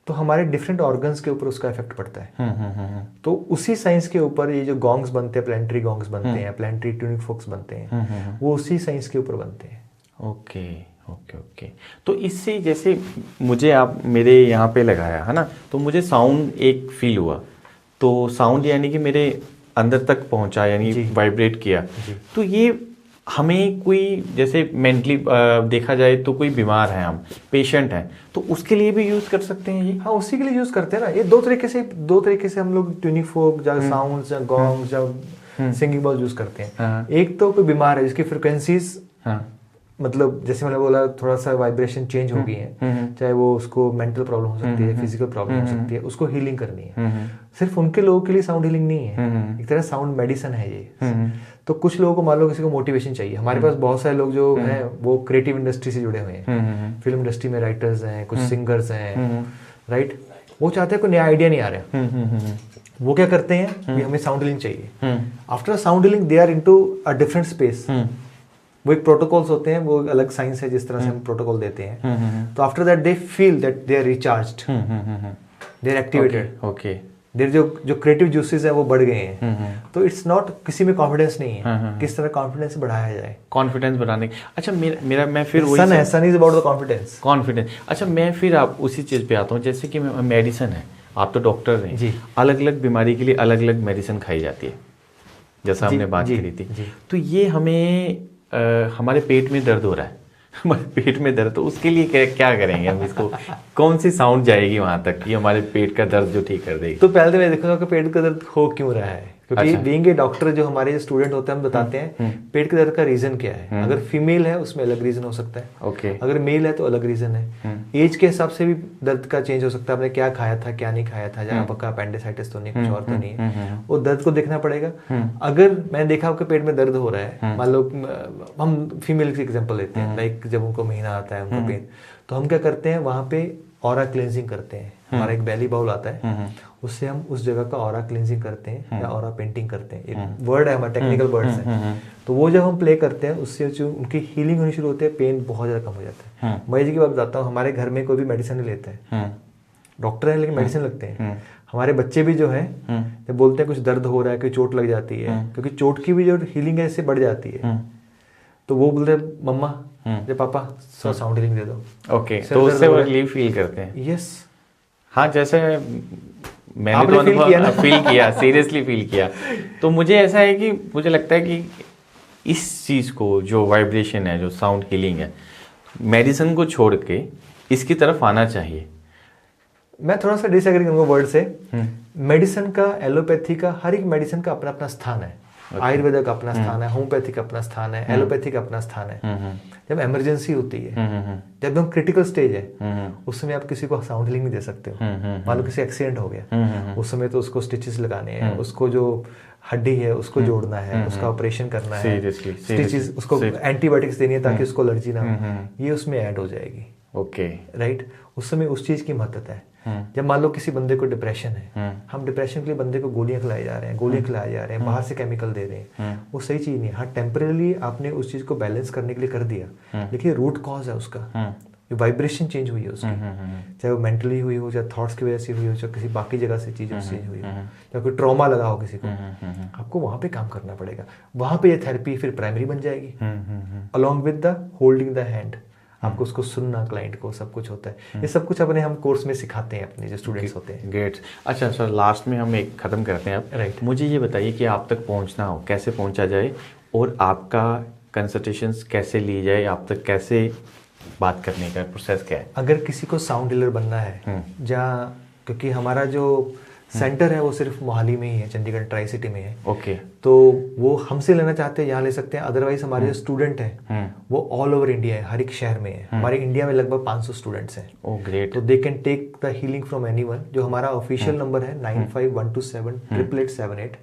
B: तो हमारे डिफरेंट ऑर्गन्स के ऊपर उसका इफेक्ट पड़ता है। तो उसी साइंस के ऊपर ये जो गॉन्ग्स बनते हैं, प्लानिटरी गॉन्ग्स बनते हैं, प्लानिटरी ट्यूनिंग फोक्स बनते हैं, वो उसी साइंस के ऊपर बनते हैं।
A: Okay okay okay. तो इससे जैसे मुझे आप मेरे यहाँ पे लगाया है ना, तो मुझे साउंड एक फील हुआ, तो साउंड यानी कि मेरे अंदर तक पहुंचा, यानी वाइब्रेट किया। तो ये हमें कोई जैसे मेंटली देखा जाए तो कोई बीमार है, हम पेशेंट हैं, तो उसके लिए भी यूज कर सकते हैं ये?
B: हाँ, उसी के लिए यूज करते हैं ना। ये दो तरीके से हम लोग ट्यूनिंग फोक या साउंड्स या गॉन्ग्स या सिंगिंग बॉल यूज करते हैं। एक तो कोई बीमार है जिसकी फ्रिक्वेंसीज, मतलब जैसे मैंने बोला, थोड़ा सा वाइब्रेशन चेंज हो गई है, चाहे वो उसको मेंटल प्रॉब्लम हो सकती है, फिजिकल प्रॉब्लम हो सकती है, उसको हीलिंग करनी है। सिर्फ उनके लोगों के लिए साउंड हीलिंग नहीं है, एक तरह साउंड मेडिसिन है ये। तो कुछ लोगों को मान लो किसी को मोटिवेशन चाहिए, हमारे पास बहुत सारे लोग जो हैं वो क्रिएटिव इंडस्ट्री से जुड़े हुए हैं, फिल्म इंडस्ट्री में राइटर्स हैं, कुछ सिंगर्स हैं, राइट। वो चाहते हैं कोई नया आइडिया नहीं आ रहा, वो क्या करते हैं कि हमें साउंड हीलिंग चाहिए। After sound healing they are into a different space. वो एक प्रोटोकॉल्स होते हैं, वो अलग साइंस है जिस तरह से हम प्रोटोकॉल देते हैं। तो after that they feel that they are recharged, they are activated.
A: Okay.
B: There जो क्रिएटिव जूसेस है वो बढ़ गए हैं। तो इट्स नॉट, किसी में कॉन्फिडेंस नहीं है, किस तरह कॉन्फिडेंस बढ़ाया जाए,
A: कॉन्फिडेंस बढ़ाने। अच्छा मेरा मैं फिर वही
B: सन इज अबाउट द कॉन्फिडेंस।
A: अच्छा मैं फिर आप उसी चीज़ पे आता हूँ, जैसे कि मेडिसिन है, आप तो डॉक्टर हैं जी, अलग अलग बीमारी के लिए अलग अलग मेडिसिन खाई जाती है, जैसा हमने बात करी थी। तो ये हमें हमारे पेट में दर्द हो रहा है, हमारे पेट में दर्द, तो उसके लिए क्या करेंगे हम, इसको कौन सी साउंड जाएगी वहां तक कि हमारे पेट का दर्द जो ठीक कर देगी?
B: तो पहले तो मैं देखूंगा कि पेट का दर्द हो क्यों रहा है, क्योंकि बीइंग ए डॉक्टर जो हमारे स्टूडेंट होते हैं हम बताते हैं पेट के दर्द का रीजन क्या है। अगर फीमेल है उसमें अलग रीजन हो सकता है,
A: ओके,
B: अगर मेल है तो अलग रीजन है। एज के हिसाब से भी दर्द का चेंज हो सकता है, आपने क्या खाया था क्या नहीं खाया था, जहाँ पक्का अपेंडिसाइटिस तो नहीं, कुछ और तो नहीं है, वो दर्द को देखना पड़ेगा। अगर मैंने देखा आपके पेट में दर्द हो रहा है, मान लो हम फीमेल की एग्जाम्पल लेते हैं, लाइक जब उनको महीना आता है उनको पेन, तो हम क्या करते हैं वहां पे ऑरा क्लेंजिंग करते हैं। हमारा एक बेली बाउल आता है, उससे हम उस जगह का ऑरा क्लींजिंग करते हैं या ऑरा पेंटिंग करते हैं। एक वर्ड है हमारा, टेक्निकल वर्ड्स है। तो वो जब हम प्ले करते हैं उससे जो उनकी हीलिंग होनी शुरू होती है, पेन बहुत ज़्यादा कम हो जाता है। मैं जी की बात बताता हूँ, हमारे घर में कोई भी मेडिसिन नहीं लेता है, डॉक्टर है लेकिन मेडिसिन लगते हैं। हमारे बच्चे भी जो है जब बोलते हैं कुछ दर्द हो रहा है, कोई चोट लग जाती है, क्योंकि चोट की भी जो हीलिंग है इससे बढ़ जाती है, तो वो बोलते हैं मम्मा या पापा साउंड हीलिंग दे दो।
A: ओके, तो उससे वो रिलीफ फील करते हैं।
B: यस,
A: हाँ, जैसे मैंने तो अनुभव फील किया, सीरियसली फील किया। तो मुझे ऐसा है कि मुझे लगता है कि इस चीज़ को, जो वाइब्रेशन है, जो साउंड हीलिंग है, मेडिसिन को छोड़ के इसकी तरफ आना चाहिए।
B: मैं थोड़ा सा डिसएग्री करूंगा वर्ड से। मेडिसिन का, एलोपैथी का, हर एक मेडिसिन का अपना अपना स्थान है। आयुर्वेद का अपना स्थान है, होम्योपैथी का अपना स्थान है, एलोपैथी का अपना स्थान है। जब इमरजेंसी होती है, जब एकदम क्रिटिकल स्टेज है, उस समय आप किसी को साउंड हीलिंग नहीं दे सकते हो। मान लो किसी एक्सीडेंट हो गया, उस समय तो उसको स्टिचेस लगाने हैं, उसको जो हड्डी है उसको जोड़ना है, उसका ऑपरेशन करना है, स्टिचेस, उसको एंटीबायोटिक्स देनी है ताकि उसको एलर्जी ना हो, ये उसमें ऐड हो जाएगी।
A: ओके,
B: राइट, उस समय उस चीज की महत्वता है। जब मान लो किसी बंदे को डिप्रेशन है, हम डिप्रेशन के लिए बंदे को गोलियां खिलाई जा रहे हैं, गोलियां खिलाए जा रहे हैं, बाहर से केमिकल दे रहे हैं, वो सही चीज नहीं है। हाँ, टेम्परेली आपने उस चीज को बैलेंस करने के लिए कर दिया, लेकिन रूट कॉज है उसका, जो वाइब्रेशन चेंज हुई है उसकी, चाहे वो मेंटली हुई हो, चाहे थॉट्स की वजह से हुई हो, चाहे किसी बाकी जगह से चीज चेंज हुई हो, चाहे कोई ट्रॉमा लगा हो किसी को, आपको वहां पे काम करना पड़ेगा। वहां पे ये थेरेपी फिर प्राइमरी बन जाएगी, along with the holding the hand. आपको उसको सुनना, क्लाइंट को, सब कुछ होता है। ये सब कुछ अपने हम कोर्स में सिखाते हैं अपने जो स्टूडेंट्स होते हैं।
A: ग्रेट। अच्छा सर, लास्ट में हम एक ख़त्म करते हैं अब।
B: राइट,
A: मुझे ये बताइए कि आप तक पहुंचना हो, कैसे पहुंचा जाए, और आपका कंसल्टेशंस कैसे ली जाए, आप तक कैसे बात करने का प्रोसेस क्या है?
B: अगर किसी को साउंड हीलर बनना है, जहाँ, क्योंकि हमारा जो सेंटर है वो सिर्फ मोहाली में ही है, चंडीगढ़ ट्राई सिटी में है।
A: ओके,
B: तो वो हमसे लेना चाहते हैं यहाँ ले सकते हैं। अदरवाइज हमारे जो स्टूडेंट हैं वो ऑल ओवर इंडिया है, हर एक शहर में है। हमारे इंडिया में लगभग 500 स्टूडेंट्स हैं।
A: Oh great.
B: तो they can take the healing from anyone. जो हमारा ऑफिशियल नंबर है 9512788878।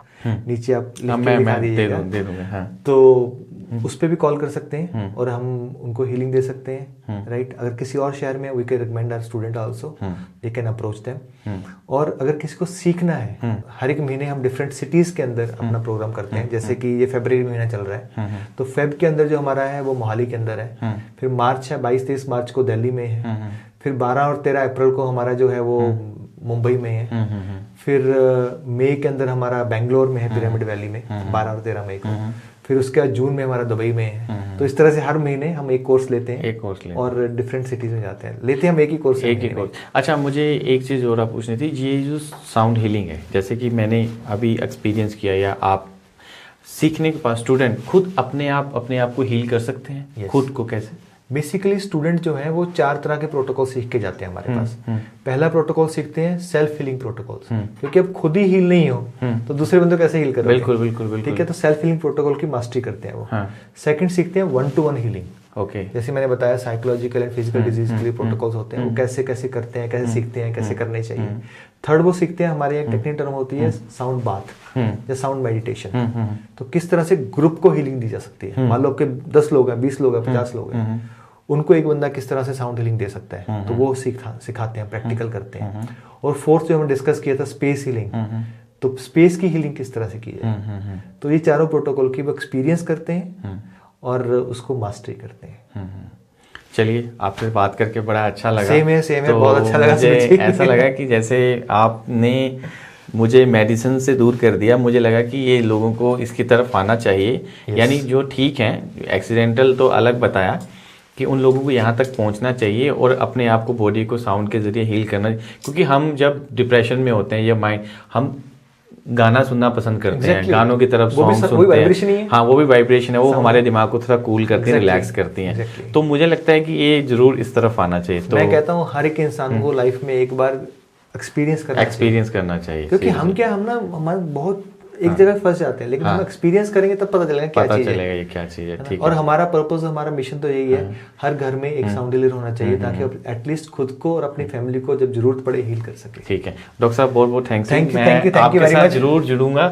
B: नीचे आप लिख के दिखा दीजिएगा,
A: दे दूंगा।
B: तो उस पर भी कॉल कर सकते हैं और हम उनको हीलिंग दे सकते हैं। राइट, अगर किसी और शहर में, we can recommend our student also, they can approach them. और अगर किसी को सीखना है, हर एक महीने हम डिफरेंट सिटीज के अंदर अपना प्रोग्राम करते हैं। जैसे कि ये फरवरी महीना चल रहा है, तो फेब के अंदर जो हमारा है वो मोहाली के अंदर है। फिर मार्च है, 22-23 मार्च को दिल्ली में है। फिर 12 और 13 अप्रैल को हमारा जो है वो मुंबई में है। फिर मई के अंदर हमारा बेंगलोर में है, पिरामिड वैली में, 12 और 13 मई को। फिर उसके बाद जून में हमारा दुबई में है। तो इस तरह से हर महीने हम एक कोर्स लेते हैं, और डिफरेंट सिटीज में जाते हैं। लेते हैं हम एक ही कोर्स,
A: अच्छा, मुझे एक चीज़ और आप पूछनी थी, ये जो साउंड हीलिंग है, जैसे कि मैंने अभी एक्सपीरियंस किया, या आप सीखने के बाद स्टूडेंट खुद अपने आप को हील कर सकते हैं?
B: yes.
A: खुद को कैसे?
B: बेसिकली स्टूडेंट जो है वो 4 तरह के प्रोटोकॉल सीख के जाते हैं हमारे पास। पहला प्रोटोकॉल सीखते हैं सेल्फ हीलिंग प्रोटोकॉल, क्योंकि अब खुद ही हील नहीं हो तो दूसरे बंदे को कैसे हील करोगे?
A: बिल्कुल।
B: ठीक है, तो सेल्फ हीलिंग प्रोटोकॉल की मास्टरी करते हैं वो। सेकंड सीखते हैं 1-to-1 हीलिंग।
A: ओके,
B: जैसे मैंने बताया साइकोलॉजिकल एंड फिजिकल डिजीज के लिए प्रोटोकॉल्स होते हैं, वो कैसे कैसे करते हैं, कैसे सीखते हैं, कैसे करने चाहिए। थर्ड वो सीखते हैं, हमारे एक टेक्निक टर्म होती है साउंड बाथ या साउंड मेडिटेशन। तो किस तरह से ग्रुप को हीलिंग दी जा सकती है। मान लो आपके 10 लोग हैं, 20 लोग हैं, 50 लोग हैं, उनको एक बंदा किस तरह से साउंड हीलिंग दे सकता है, तो वो सिखाते हैं, प्रैक्टिकल करते हैं। और फोर्थ जो हमने डिस्कस किया था स्पेस हीलिंग, तो स्पेस की हीलिंग किस तरह से की जाए। तो ये चारों प्रोटोकॉल की वो एक्सपीरियंस करते हैं और उसको मास्टरी करते हैं।
A: चलिए, आपसे बात करके बड़ा अच्छा लगा।
B: सेम है, बहुत अच्छा लगा।
A: मुझे ऐसा लगा कि जैसे आपने मुझे मेडिसिन से दूर कर दिया। मुझे लगा कि ये लोगों को इसकी तरफ आना चाहिए, यानी जो ठीक हैं, एक्सीडेंटल तो अलग बताया कि उन लोगों को यहाँ तक पहुँचना चाहिए और अपने आप को, बॉडी को साउंड के ज़रिए हील करना। क्योंकि हम जब डिप्रेशन में होते हैं या माइंड, हम गाना सुनना पसंद करते हैं, गानों की तरफ सॉन्ग सुनते हैं। हाँ, वो भी वाइब्रेशन है, वो हमारे दिमाग को थोड़ा कूल करती है, रिलैक्स करती हैं। तो मुझे लगता है कि ये जरूर इस तरफ आना चाहिए। तो
B: मैं कहता हूँ हर एक इंसान को लाइफ में एक बार एक्सपीरियंस करना चाहिए। क्योंकि हम हमारे बहुत एक जगह फंस जाते हैं, लेकिन हम एक्सपीरियंस करेंगे तब पता चलेगा क्या चीज़ है,
A: ये क्या चीज़ है। ठीक
B: और हमारा पर्पस, हमारा मिशन तो यही है, हर घर में एक साउंड हीलर होना चाहिए, ताकि एटलीस्ट खुद को और अपनी फैमिली को जब जरूरत पड़े हील कर सके।
A: ठीक है डॉक्टर साहब, बहुत बहुत thanks.
B: Thank you very much.
A: जरूर जुड़ूंगा।